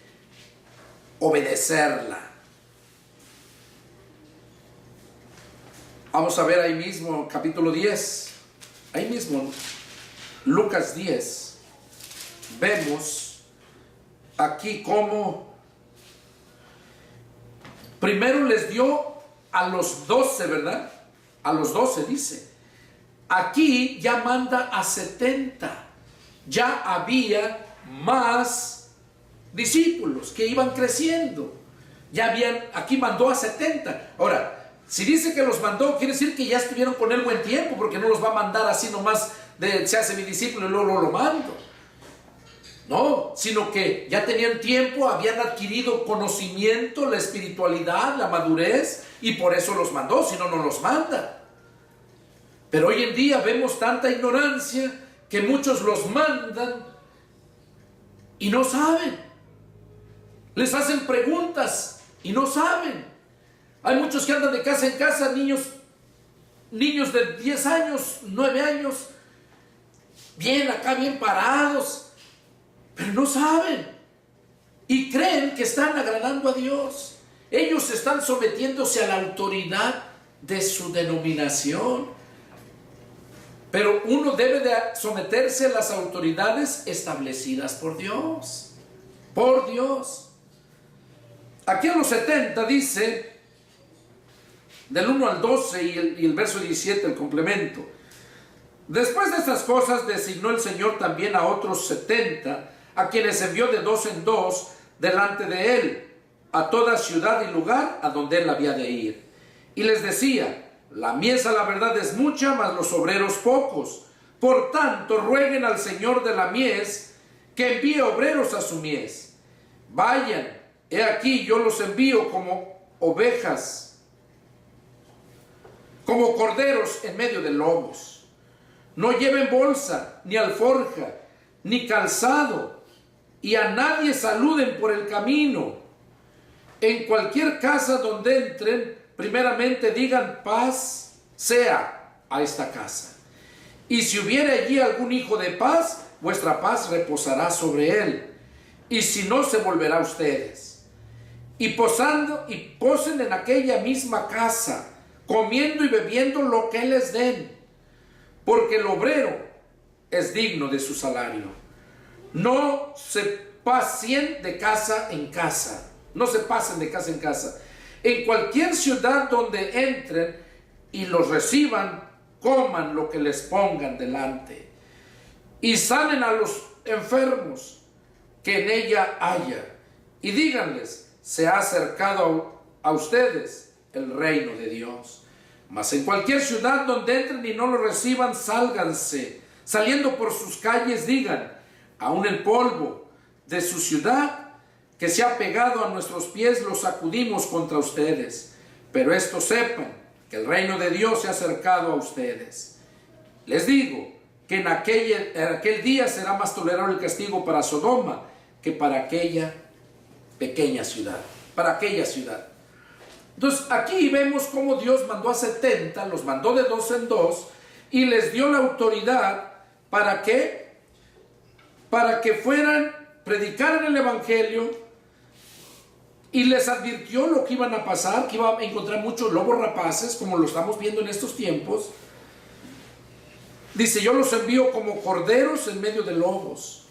obedecerla. Vamos a ver ahí mismo, capítulo 10, ahí mismo, Lucas 10, vemos aquí cómo primero les dio a los 12, ¿verdad? A los 12 dice. Aquí ya manda a 70. Ya había más discípulos que iban creciendo. Ya habían, aquí mandó a 70. Ahora, si dice que los mandó, quiere decir que ya estuvieron con él buen tiempo, porque no los va a mandar así nomás de se hace mi discípulo y luego lo mando. No, sino que ya tenían tiempo, habían adquirido conocimiento, la espiritualidad, la madurez, y por eso los mandó, si no, no los manda. Pero hoy en día vemos tanta ignorancia que muchos los mandan y no saben. Les hacen preguntas y no saben. Hay muchos que andan de casa en casa, niños de 10 años, 9 años, bien acá, bien parados, pero no saben y creen que están agradando a Dios. Ellos están sometiéndose a la autoridad de su denominación, pero uno debe de someterse a las autoridades establecidas por Dios. Por Dios. Aquí en los 70 dice, del 1 al 12 y el verso 17, el complemento. Después de estas cosas designó el Señor también a otros 70, a quienes envió de 2 en 2 delante de él, a toda ciudad y lugar a donde él había de ir. Y les decía, la mies a la verdad es mucha, mas los obreros pocos. Por tanto, rueguen al Señor de la mies que envíe obreros a su mies. Vayan, he aquí yo los envío como ovejas, como corderos en medio de lobos. No lleven bolsa, ni alforja, ni calzado, y a nadie saluden por el camino. En cualquier casa donde entren, primeramente digan paz sea a esta casa. Y si hubiere allí algún hijo de paz, vuestra paz reposará sobre él. Y si no, se volverá a ustedes. Y posen en aquella misma casa, comiendo y bebiendo lo que les den, porque el obrero es digno de su salario. No se pasen de casa en casa. No se pasen de casa en casa. En cualquier ciudad donde entren y los reciban, coman lo que les pongan delante. Y sanen a los enfermos que en ella haya. Y díganles, se ha acercado a ustedes el reino de Dios. Mas en cualquier ciudad donde entren y no lo reciban, sálganse. Saliendo por sus calles, digan, aún el polvo de su ciudad que se ha pegado a nuestros pies lo sacudimos contra ustedes. Pero esto sepan, que el reino de Dios se ha acercado a ustedes. Les digo que en aquel día será más tolerable el castigo para Sodoma que para aquella pequeña ciudad. Para aquella ciudad. Entonces aquí vemos cómo Dios mandó a 70, los mandó de 2 en 2 y les dio la autoridad para que predicaran el evangelio, y les advirtió lo que iban a pasar, que iba a encontrar muchos lobos rapaces, como lo estamos viendo en estos tiempos. Dice, yo los envío como corderos en medio de lobos.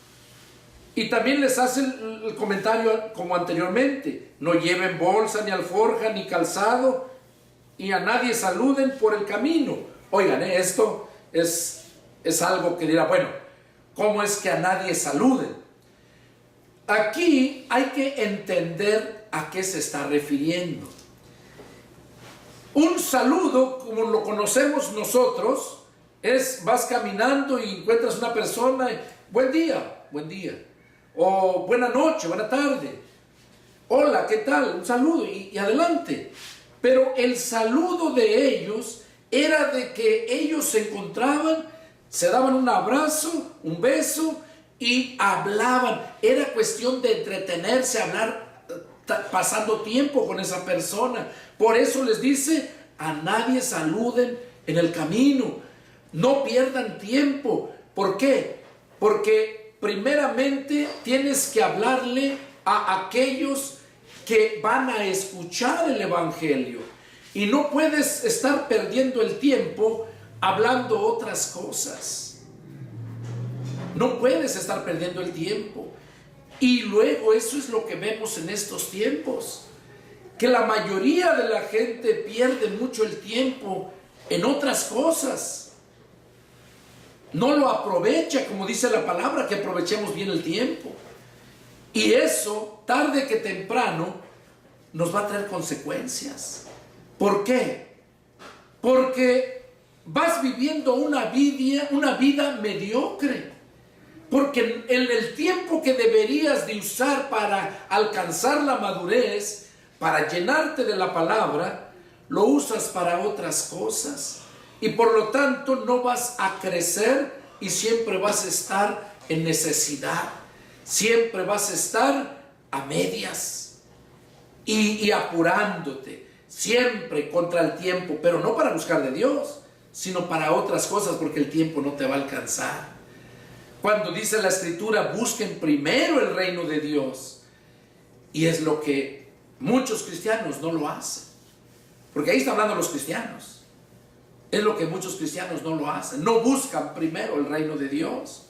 Y también les hace el comentario como anteriormente, no lleven bolsa, ni alforja, ni calzado, y a nadie saluden por el camino. Oigan, esto es algo que dirá, bueno, ¿cómo es que a nadie saluden? Aquí hay que entender a qué se está refiriendo. Un saludo, como lo conocemos nosotros, es vas caminando y encuentras una persona, buen día, o buena noche, buena tarde, hola, ¿qué tal? Un saludo y adelante. Pero el saludo de ellos era de que ellos se encontraban, se daban un abrazo, un beso y hablaban. Era cuestión de entretenerse, hablar, pasando tiempo con esa persona. Por eso les dice, a nadie saluden en el camino, no pierdan tiempo. ¿Por qué? Porque primeramente tienes que hablarle a aquellos que van a escuchar el evangelio. Y no puedes estar perdiendo el tiempo hablando otras cosas. No puedes estar perdiendo el tiempo. Y luego eso es lo que vemos en estos tiempos, que la mayoría de la gente pierde mucho el tiempo en otras cosas. No lo aprovecha, como dice la palabra, que aprovechemos bien el tiempo. Y eso, tarde que temprano, nos va a traer consecuencias. ¿Por qué? Porque vas viviendo una vida mediocre. Porque en el tiempo que deberías de usar para alcanzar la madurez, para llenarte de la palabra, lo usas para otras cosas. Y por lo tanto no vas a crecer y siempre vas a estar en necesidad. Siempre vas a estar a medias y apurándote. Siempre contra el tiempo, pero no para buscar de Dios, sino para otras cosas, porque el tiempo no te va a alcanzar. Cuando dice la Escritura, busquen primero el reino de Dios. Y es lo que muchos cristianos no lo hacen. Porque ahí está hablando los cristianos. Es lo que muchos cristianos no lo hacen. No buscan primero el reino de Dios.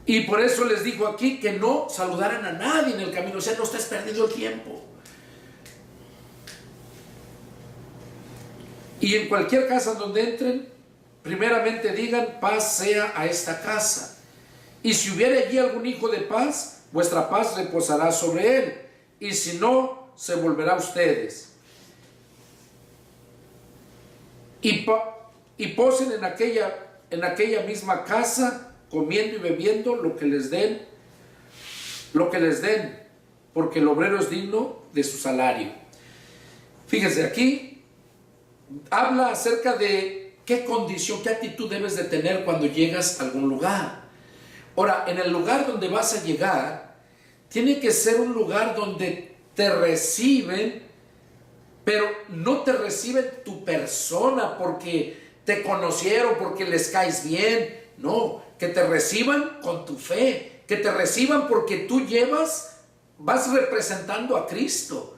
Y por eso les digo aquí que no saludaran a nadie en el camino. O sea, no estés perdiendo el tiempo. Y en cualquier casa donde entren, primeramente digan, paz sea a esta casa. Y si hubiere allí algún hijo de paz, vuestra paz reposará sobre él. Y si no, se volverá a ustedes. Y posen en aquella misma casa, comiendo y bebiendo lo que les den, porque el obrero es digno de su salario. Fíjense, aquí habla acerca de qué condición, qué actitud debes de tener cuando llegas a algún lugar. Ahora, en el lugar donde vas a llegar, tiene que ser un lugar donde te reciben, pero no te reciben tu persona porque te conocieron, porque les caes bien. No, que te reciban con tu fe, que te reciban porque tú vas representando a Cristo.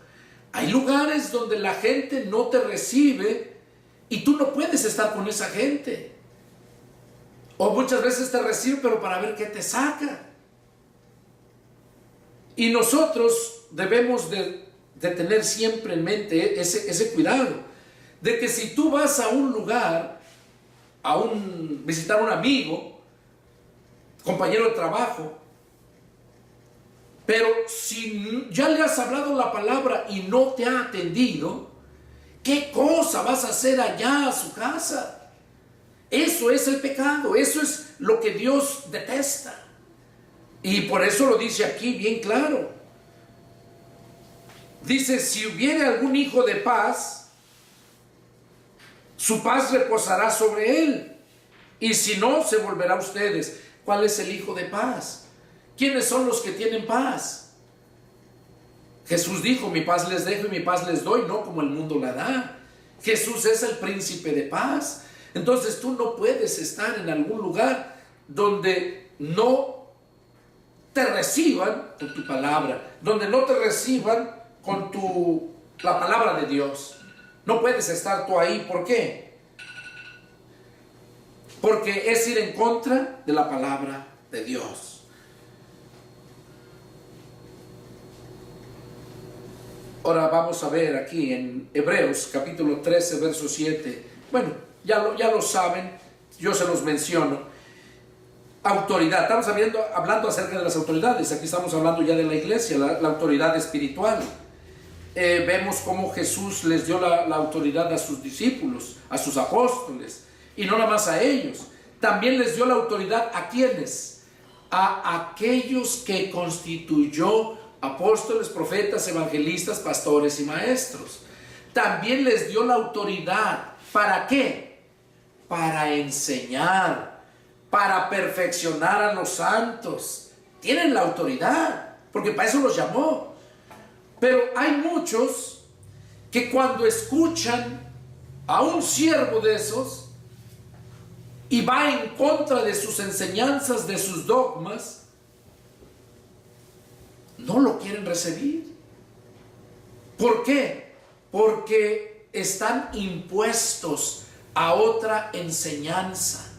Hay lugares donde la gente no te recibe y tú no puedes estar con esa gente. O muchas veces te reciben, pero para ver qué te saca. Y nosotros debemos de tener siempre en mente ese cuidado, de que si tú vas a un lugar, visitar a un amigo, compañero de trabajo, pero si ya le has hablado la palabra y no te ha atendido, ¿qué cosa vas a hacer allá a su casa? Eso es el pecado, eso es lo que Dios detesta. Y por eso lo dice aquí bien claro. Dice, si hubiere algún hijo de paz, su paz reposará sobre él. Y si no, se volverá a ustedes. ¿Cuál es el hijo de paz? ¿Quiénes son los que tienen paz? Jesús dijo, mi paz les dejo y mi paz les doy, no como el mundo la da. Jesús es el príncipe de paz. Entonces tú no puedes estar en algún lugar donde no te reciban con tu palabra, donde no te reciban con la palabra de Dios. No puedes estar tú ahí. ¿Por qué? Porque es ir en contra de la palabra de Dios. Ahora vamos a ver aquí en Hebreos capítulo 13 verso 7. Bueno, ya lo saben, yo se los menciono. Autoridad, estamos hablando acerca de las autoridades. Aquí estamos hablando ya de la iglesia, la autoridad espiritual. Vemos cómo Jesús les dio la autoridad a sus discípulos, a sus apóstoles, y no nada más a ellos. También les dio la autoridad ¿a quiénes? A aquellos que constituyó apóstoles, profetas, evangelistas, pastores y maestros. También les dio la autoridad. ¿Para qué? Para enseñar, para perfeccionar a los santos. Tienen la autoridad, porque para eso los llamó. Pero hay muchos que cuando escuchan a un siervo de esos y va en contra de sus enseñanzas, de sus dogmas, no lo quieren recibir. ¿Por qué? porque están impuestos a otra enseñanza.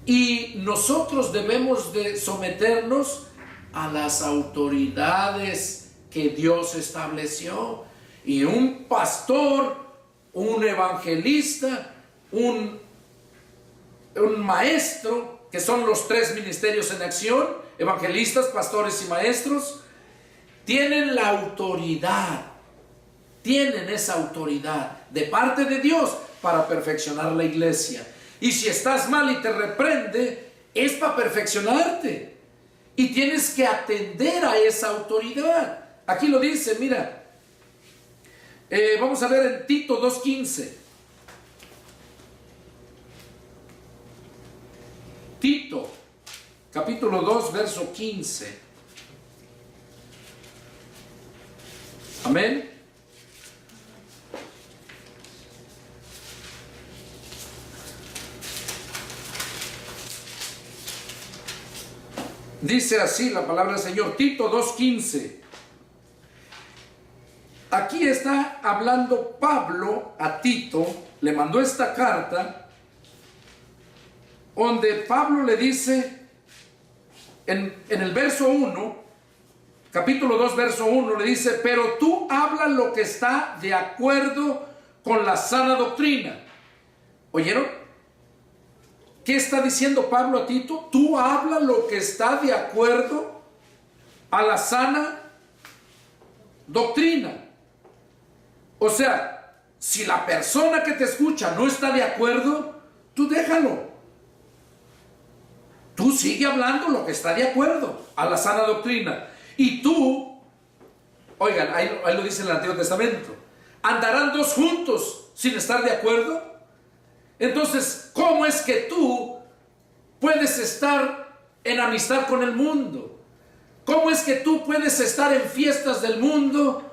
Y nosotros debemos de someternos a las autoridades que Dios estableció. Y un pastor, un evangelista, un maestro, que son los tres ministerios en acción, evangelistas, pastores y maestros, tienen la autoridad, tienen esa autoridad de parte de Dios para perfeccionar la iglesia. Y si estás mal y te reprende, es para perfeccionarte. Y tienes que atender a esa autoridad. Aquí lo dice, mira. Vamos a ver en Tito 2:15. Tito, capítulo 2, verso 15. Amén. Dice así la palabra del Señor, Tito 2:15. Aquí está hablando Pablo a Tito, le mandó esta carta, donde Pablo le dice, en el verso 1, capítulo 2, verso 1, le dice, pero tú habla lo que está de acuerdo con la sana doctrina. ¿Oyeron? ¿Qué está diciendo Pablo a Tito? Tú habla lo que está de acuerdo a la sana doctrina. O sea, si la persona que te escucha no está de acuerdo, tú déjalo. Tú sigue hablando lo que está de acuerdo a la sana doctrina. Y tú, oigan, ahí lo dice en el Antiguo Testamento, ¿andarán dos juntos sin estar de acuerdo? Entonces, ¿cómo es que tú puedes estar en amistad con el mundo? ¿Cómo es que tú puedes estar en fiestas del mundo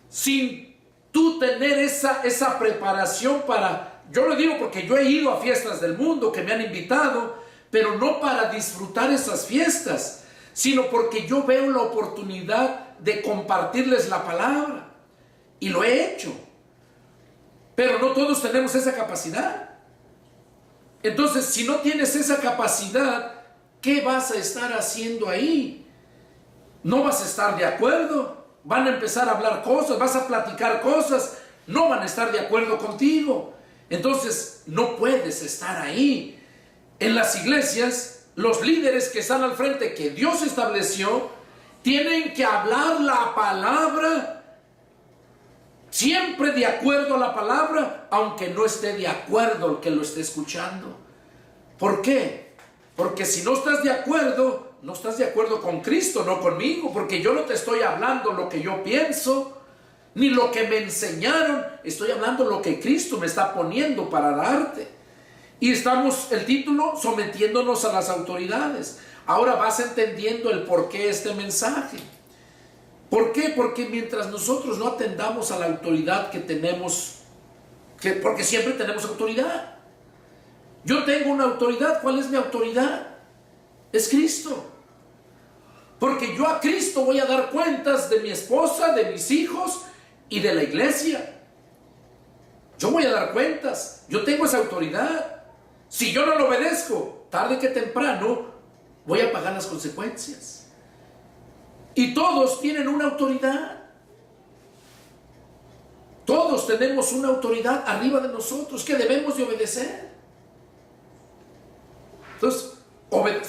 sin tú tener esa preparación para... Yo lo digo porque yo he ido a fiestas del mundo que me han invitado, pero no para disfrutar esas fiestas, sino porque yo veo la oportunidad de compartirles la palabra. Y lo he hecho. Pero no todos tenemos esa capacidad. Entonces, si no tienes esa capacidad, ¿qué vas a estar haciendo ahí? No vas a estar de acuerdo. Van a empezar a hablar cosas, vas a platicar cosas, no van a estar de acuerdo contigo. Entonces, no puedes estar ahí. En las iglesias, los líderes que están al frente, que Dios estableció, tienen que hablar la palabra siempre de acuerdo a la palabra, aunque no esté de acuerdo el que lo esté escuchando. ¿Por qué? Porque si no estás de acuerdo, no estás de acuerdo con Cristo, no conmigo, porque yo no te estoy hablando lo que yo pienso, ni lo que me enseñaron, estoy hablando lo que Cristo me está poniendo para darte. Y estamos, el título, sometiéndonos a las autoridades. Ahora vas entendiendo el por qué este mensaje. ¿Por qué? Porque mientras nosotros no atendamos a la autoridad que tenemos, porque siempre tenemos autoridad. Yo tengo una autoridad. ¿Cuál es mi autoridad? Es Cristo. Porque yo a Cristo voy a dar cuentas de mi esposa, de mis hijos y de la iglesia. Yo voy a dar cuentas. Yo tengo esa autoridad. Si yo no lo obedezco, tarde que temprano voy a pagar las consecuencias. Y todos tienen una autoridad. Todos tenemos una autoridad arriba de nosotros que debemos de obedecer. Entonces,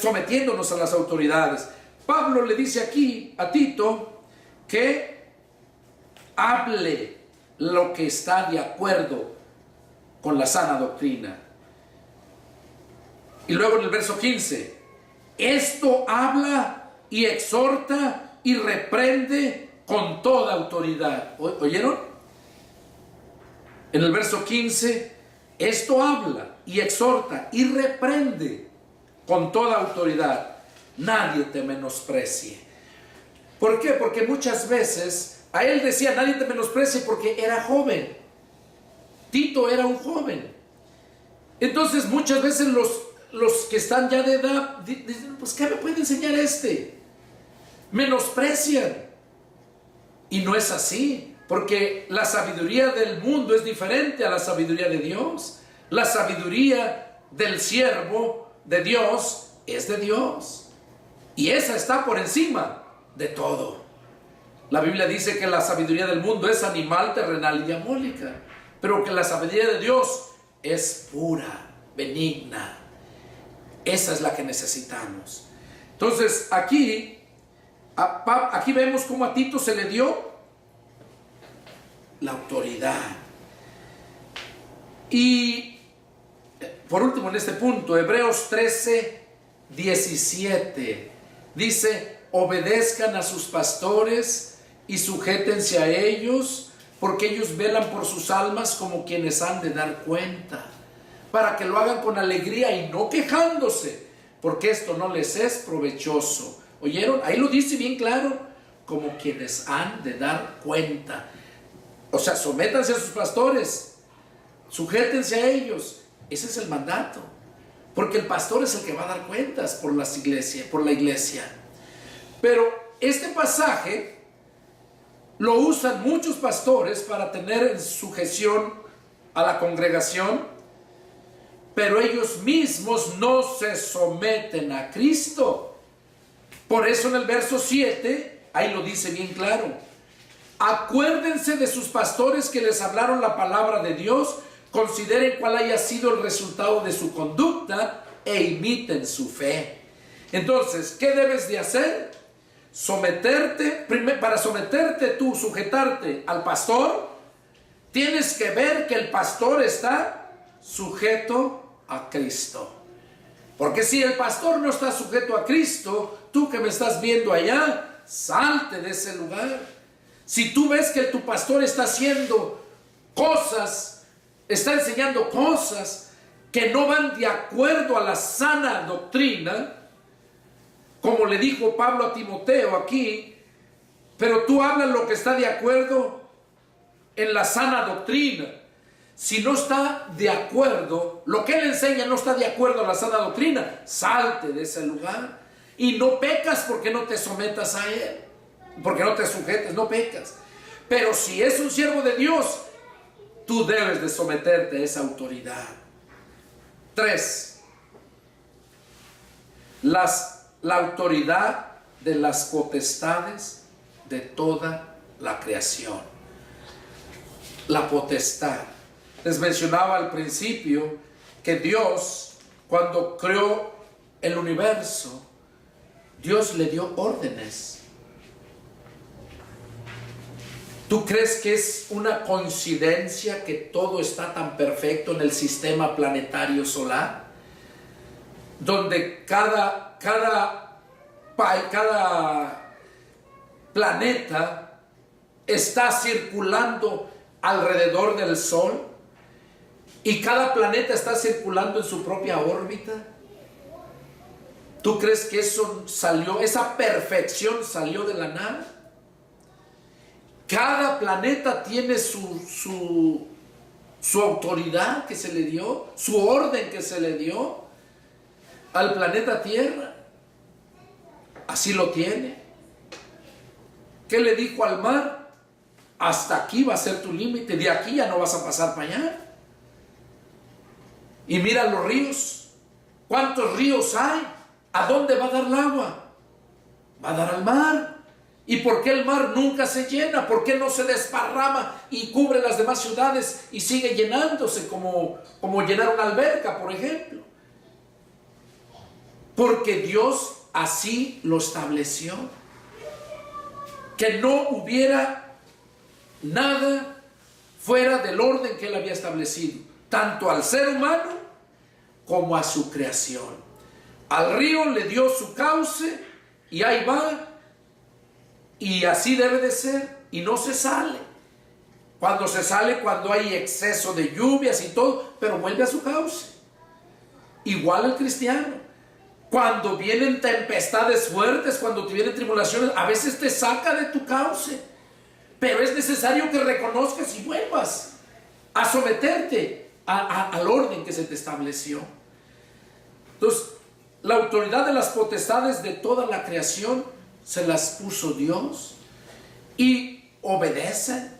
sometiéndonos a las autoridades. Pablo le dice aquí a Tito que hable lo que está de acuerdo con la sana doctrina. Y luego en el verso 15, esto habla y exhorta y reprende con toda autoridad. ¿Oyeron? En el verso 15, esto habla y exhorta y reprende con toda autoridad. Nadie te menosprecie. ¿Por qué? Porque muchas veces a él decía nadie te menosprecie porque era joven. Tito era un joven. Entonces muchas veces los que están ya de edad dicen, pues ¿qué me puede enseñar este? Menosprecian. Y no es así. Porque la sabiduría del mundo es diferente a la sabiduría de Dios. La sabiduría del siervo de Dios es de Dios. Y esa está por encima de todo. La Biblia dice que la sabiduría del mundo es animal, terrenal y diabólica. Pero que la sabiduría de Dios es pura, benigna. Esa es la que necesitamos. Entonces aquí vemos cómo a Tito se le dio la autoridad. Y por último en este punto, Hebreos 13:17 dice: obedezcan a sus pastores y sujétense a ellos, porque ellos velan por sus almas como quienes han de dar cuenta, para que lo hagan con alegría y no quejándose, porque esto no les es provechoso. ¿Oyeron? Ahí lo dice bien claro, como quienes han de dar cuenta. O sea, sométanse a sus pastores, sujétense a ellos. Ese es el mandato, porque el pastor es el que va a dar cuentas por la iglesia. Pero este pasaje lo usan muchos pastores para tener en sujeción a la congregación, pero ellos mismos no se someten a Cristo. Por eso en el verso 7, ahí lo dice bien claro: acuérdense de sus pastores que les hablaron la palabra de Dios, consideren cuál haya sido el resultado de su conducta e imiten su fe. Entonces, ¿qué debes de hacer? Para someterte tú, sujetarte al pastor, tienes que ver que el pastor está sujeto a Cristo. Porque si el pastor no está sujeto a Cristo, tú que me estás viendo allá, salte de ese lugar. Si tú ves que tu pastor está haciendo cosas, está enseñando cosas que no van de acuerdo a la sana doctrina, como le dijo Pablo a Timoteo aquí, pero tú hablas lo que está de acuerdo en la sana doctrina. Si no está de acuerdo, lo que él enseña no está de acuerdo a la sana doctrina, salte de ese lugar. Y no pecas porque no te sometas a él, porque no te sujetes, no pecas. Pero si es un siervo de Dios, tú debes de someterte a esa autoridad. 3. La autoridad de las potestades de toda la creación. La potestad. Les mencionaba al principio que Dios, cuando creó el universo, Dios le dio órdenes. ¿Tú crees que es una coincidencia que todo está tan perfecto en el sistema planetario solar? Donde cada planeta está circulando alrededor del Sol y cada planeta está circulando en su propia órbita. ¿Tú crees que esa perfección salió de la nada? Cada planeta tiene su autoridad que se le dio, su orden que se le dio al planeta Tierra. Así lo tiene. ¿Qué le dijo al mar? Hasta aquí va a ser tu límite, de aquí ya no vas a pasar para allá. Y mira los ríos. ¿Cuántos ríos hay? ¿A dónde va a dar el agua? Va a dar al mar. ¿Y por qué el mar nunca se llena? ¿Por qué no se desparrama y cubre las demás ciudades y sigue llenándose como llenar una alberca, por ejemplo? Porque Dios así lo estableció. Que no hubiera nada fuera del orden que Él había establecido, tanto al ser humano como a su creación. Al río le dio su cauce y ahí va, y así debe de ser, y no se sale. Cuando se sale, cuando hay exceso de lluvias y todo, pero vuelve a su cauce. Igual el cristiano. Cuando vienen tempestades fuertes, cuando te vienen tribulaciones, a veces te saca de tu cauce. Pero es necesario que reconozcas y vuelvas a someterte al orden que se te estableció. Entonces, la autoridad de las potestades de toda la creación se las puso Dios y obedecen.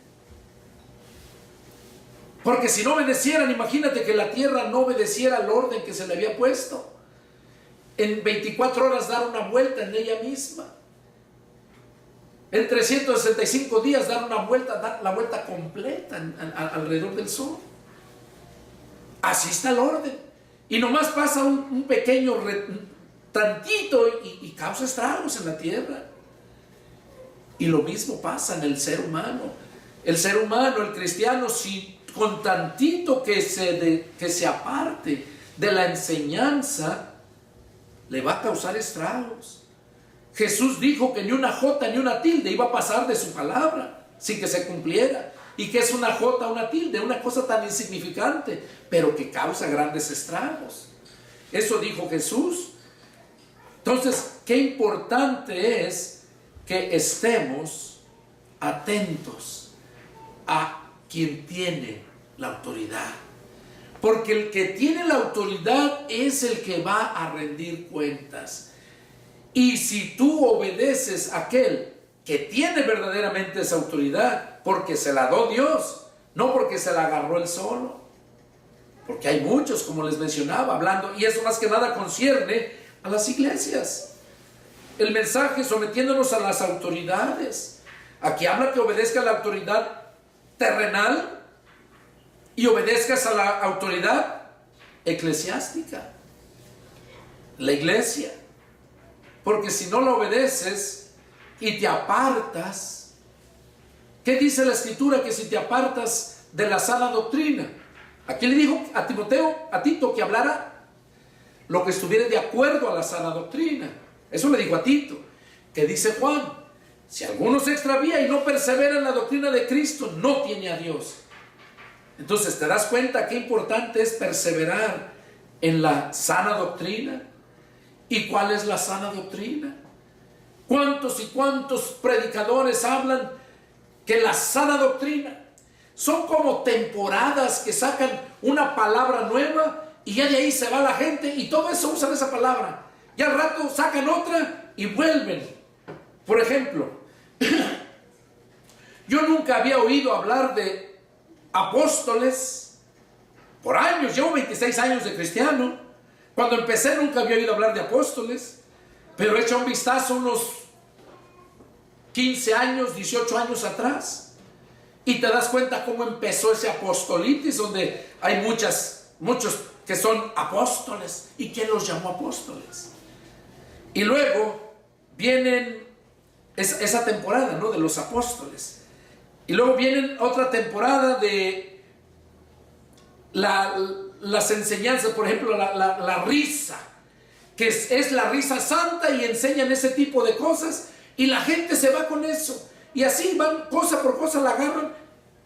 Porque si no obedecieran, imagínate que la tierra no obedeciera al orden que se le había puesto. En 24 horas dar una vuelta en ella misma. En 365 días dar la vuelta completa alrededor del sol. Así está el orden. Y nomás pasa un pequeño tantito y causa estragos en la tierra. Y lo mismo pasa en el ser humano. El ser humano, el cristiano, si con tantito que se aparte de la enseñanza, le va a causar estragos. Jesús dijo que ni una jota ni una tilde iba a pasar de su palabra sin que se cumpliera. ¿Y qué es una jota, una tilde? Una cosa tan insignificante, pero que causa grandes estragos. Eso dijo Jesús. Entonces, qué importante es que estemos atentos a quien tiene la autoridad. Porque el que tiene la autoridad es el que va a rendir cuentas. Y si tú obedeces a aquel que tiene verdaderamente esa autoridad, porque se la dio Dios, no porque se la agarró él solo. Porque hay muchos, como les mencionaba, hablando, y eso más que nada concierne a las iglesias. El mensaje sometiéndonos a las autoridades. Aquí habla que obedezca a la autoridad terrenal y obedezcas a la autoridad eclesiástica, la iglesia. Porque si no la obedeces y te apartas, ¿qué dice la Escritura? Que si te apartas de la sana doctrina. Aquí le dijo a Tito que hablara lo que estuviera de acuerdo a la sana doctrina. Eso le dijo a Tito. Que dice Juan: si alguno se extravía y no persevera en la doctrina de Cristo, no tiene a Dios. Entonces, ¿te das cuenta qué importante es perseverar en la sana doctrina? ¿Y cuál es la sana doctrina? ¿Cuántos y cuántos predicadores hablan que la sana doctrina son como temporadas que sacan una palabra nueva y ya de ahí se va la gente y todo eso usan esa palabra? Y al rato sacan otra y vuelven. Por ejemplo, yo nunca había oído hablar de apóstoles por años. Llevo 26 años de cristiano. Cuando empecé nunca había oído hablar de apóstoles, pero he hecho un vistazo unos 15 años, 18 años atrás, y te das cuenta cómo empezó ese apostolitis, donde hay muchos que son apóstoles. ¿Y quién los llamó apóstoles? Y luego vienen esa temporada, ¿no?, de los apóstoles. Y luego vienen otra temporada de las enseñanzas, por ejemplo, la risa, que es la risa santa, y enseñan ese tipo de cosas, y la gente se va con eso, y así van cosa por cosa, la agarran,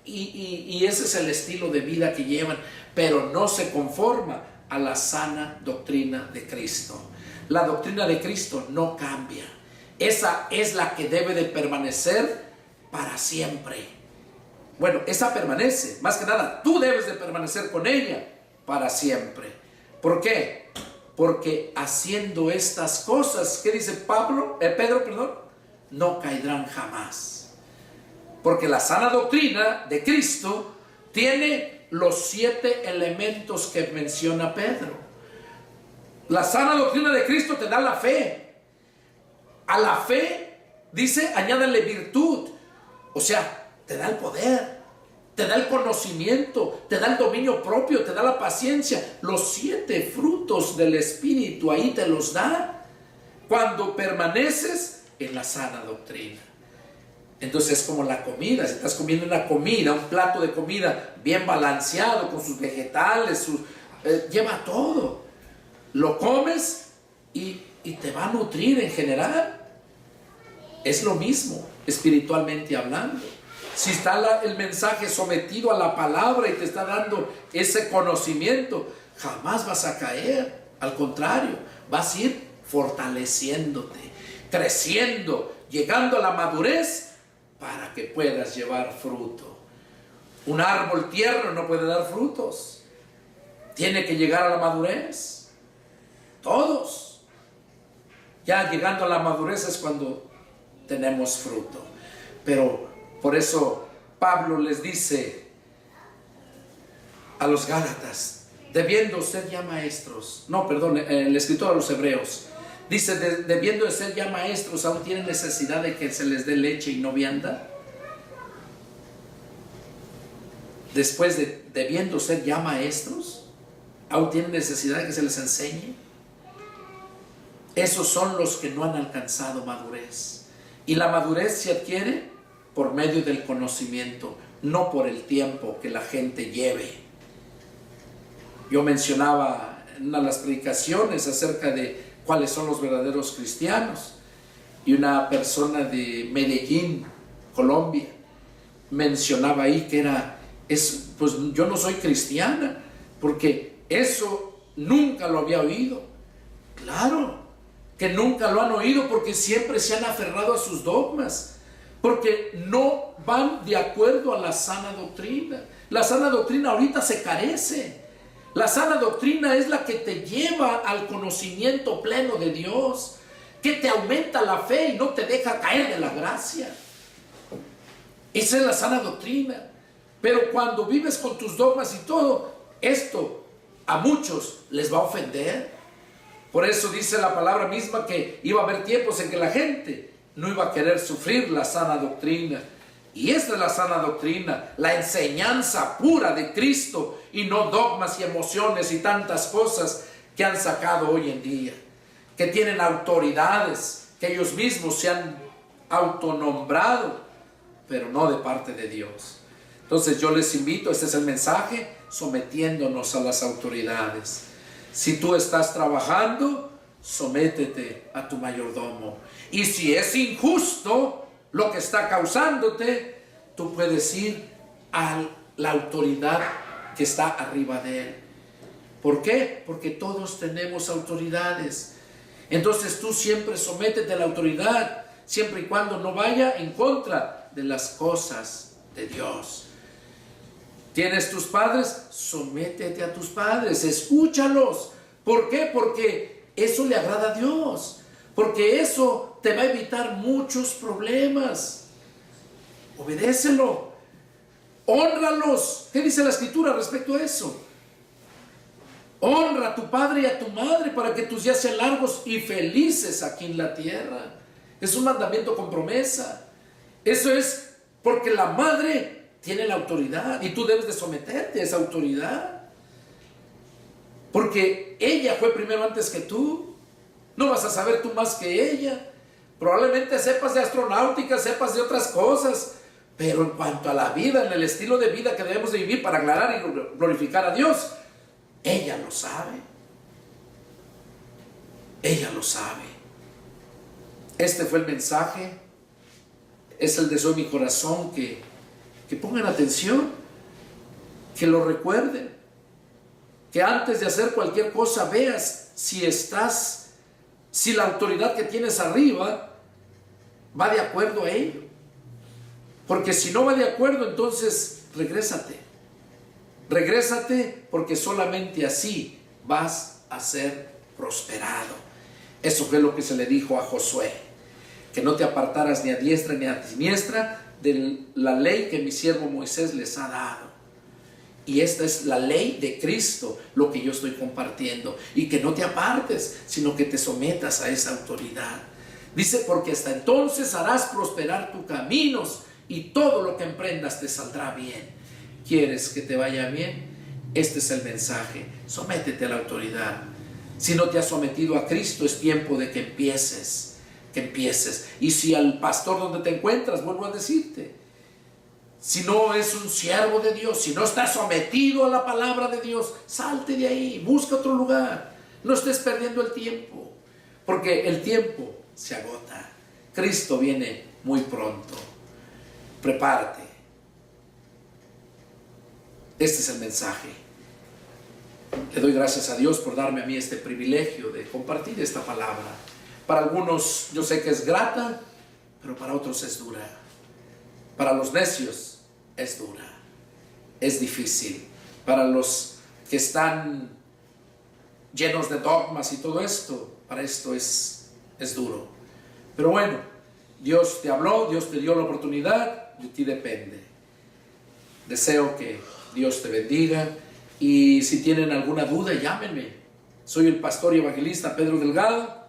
y ese es el estilo de vida que llevan, pero no se conforma a la sana doctrina de Cristo. La doctrina de Cristo no cambia. Esa es la que debe de permanecer para siempre. Bueno, esa permanece, más que nada, tú debes de permanecer con ella para siempre. ¿Por qué? Porque haciendo estas cosas, ¿qué dice Pedro? No caerán jamás. Porque la sana doctrina de Cristo tiene los 7 elementos que menciona Pedro. La sana doctrina de Cristo te da la fe. A la fe, dice, añádale virtud. O sea, te da el poder, te da el conocimiento, te da el dominio propio, te da la paciencia. Los 7 frutos del Espíritu ahí te los da cuando permaneces en la sana doctrina. Entonces es como la comida. Si estás comiendo una comida, un plato de comida bien balanceado, con sus vegetales, lleva todo. Lo comes y te va a nutrir en general. Es lo mismo espiritualmente hablando. Si está el mensaje sometido a la palabra y te está dando ese conocimiento, jamás vas a caer. Al contrario, vas a ir fortaleciéndote, creciendo, llegando a la madurez para que puedas llevar fruto. Un árbol tierno no puede dar frutos. Tiene que llegar a la madurez. Todos. Ya llegando a la madurez es cuando tenemos fruto. Pero por eso Pablo les dice: a los Gálatas, debiendo ser ya maestros, no, perdón, el escritor a los Hebreos, dice, debiendo de ser ya maestros, ¿aún tienen necesidad de que se les dé leche y no vianda? Después de debiendo ser ya maestros, ¿aún tienen necesidad de que se les enseñe? Esos son los que no han alcanzado madurez. Y la madurez se adquiere por medio del conocimiento, no por el tiempo que la gente lleve. Yo mencionaba en una de las predicaciones acerca de cuáles son los verdaderos cristianos, y una persona de Medellín, Colombia, mencionaba ahí que pues yo no soy cristiana, porque eso nunca lo había oído. Claro que nunca lo han oído, porque siempre se han aferrado a sus dogmas, porque no van de acuerdo a la sana doctrina. La sana doctrina ahorita se carece. La sana doctrina es la que te lleva al conocimiento pleno de Dios, que te aumenta la fe y no te deja caer de la gracia. Esa es la sana doctrina. Pero cuando vives con tus dogmas y todo, esto a muchos les va a ofender. Por eso dice la palabra misma que iba a haber tiempos en que la gente no iba a querer sufrir la sana doctrina. Y esta es la sana doctrina, la enseñanza pura de Cristo, y no dogmas y emociones y tantas cosas que han sacado hoy en día, que tienen autoridades, que ellos mismos se han autonombrado, pero no de parte de Dios. Entonces yo les invito, este es el mensaje, sometiéndonos a las autoridades. Si tú estás trabajando, sométete a tu mayordomo. Y si es injusto lo que está causándote, tú puedes ir a la autoridad que está arriba de él. ¿Por qué? Porque todos tenemos autoridades. Entonces tú siempre sométete a la autoridad, siempre y cuando no vaya en contra de las cosas de Dios. ¿Tienes tus padres? Sométete a tus padres, escúchalos. ¿Por qué? Porque eso le agrada a Dios, porque eso te va a evitar muchos problemas. Obedécelo, hónralos. ¿Qué dice la Escritura respecto a eso? Honra a tu padre y a tu madre para que tus días sean largos y felices aquí en la tierra. Es un mandamiento con promesa. Eso es porque la madre tiene la autoridad y tú debes de someterte a esa autoridad, porque ella fue primero antes que tú. No vas a saber tú más que ella. Probablemente sepas de astronáutica, sepas de otras cosas, pero en cuanto a la vida, en el estilo de vida que debemos de vivir para aclarar y glorificar a Dios, ella lo sabe. Ella lo sabe. Este fue el mensaje. Es el deseo de mi corazón que pongan atención, que lo recuerden, que antes de hacer cualquier cosa veas si la autoridad que tienes arriba va de acuerdo a ello. Porque si no va de acuerdo, entonces regrésate, porque solamente así vas a ser prosperado. Eso fue lo que se le dijo a Josué, que no te apartaras ni a diestra ni a siniestra de la ley que mi siervo Moisés les ha dado. Y esta es la ley de Cristo, lo que yo estoy compartiendo. Y que no te apartes, sino que te sometas a esa autoridad. Dice, porque hasta entonces harás prosperar tus caminos y todo lo que emprendas te saldrá bien. ¿Quieres que te vaya bien? Este es el mensaje. Sométete a la autoridad. Si no te has sometido a Cristo, es tiempo de que empieces. Y si al pastor donde te encuentras, vuelvo a decirte, si no es un siervo de Dios, si no está sometido a la palabra de Dios, salte de ahí, busca otro lugar. No estés perdiendo el tiempo, porque el tiempo se agota. Cristo viene muy pronto. Prepárate. Este es el mensaje. Le doy gracias a Dios por darme a mí este privilegio de compartir esta palabra. Para algunos yo sé que es grata, pero para otros es dura. Para los necios es dura, es difícil. Para los que están llenos de dogmas y todo esto, para esto es duro. Pero bueno, Dios te habló, Dios te dio la oportunidad, de ti depende. Deseo que Dios te bendiga Y si tienen alguna duda, llámenme. Soy el pastor y evangelista Pedro Delgado.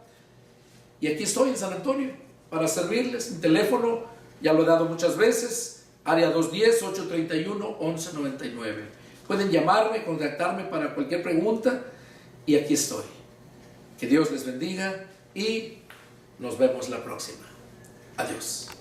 Y aquí estoy en San Antonio para servirles. Mi teléfono, ya lo he dado muchas veces, área 210-831-1199. Pueden llamarme, contactarme para cualquier pregunta y aquí estoy. Que Dios les bendiga y nos vemos la próxima. Adiós.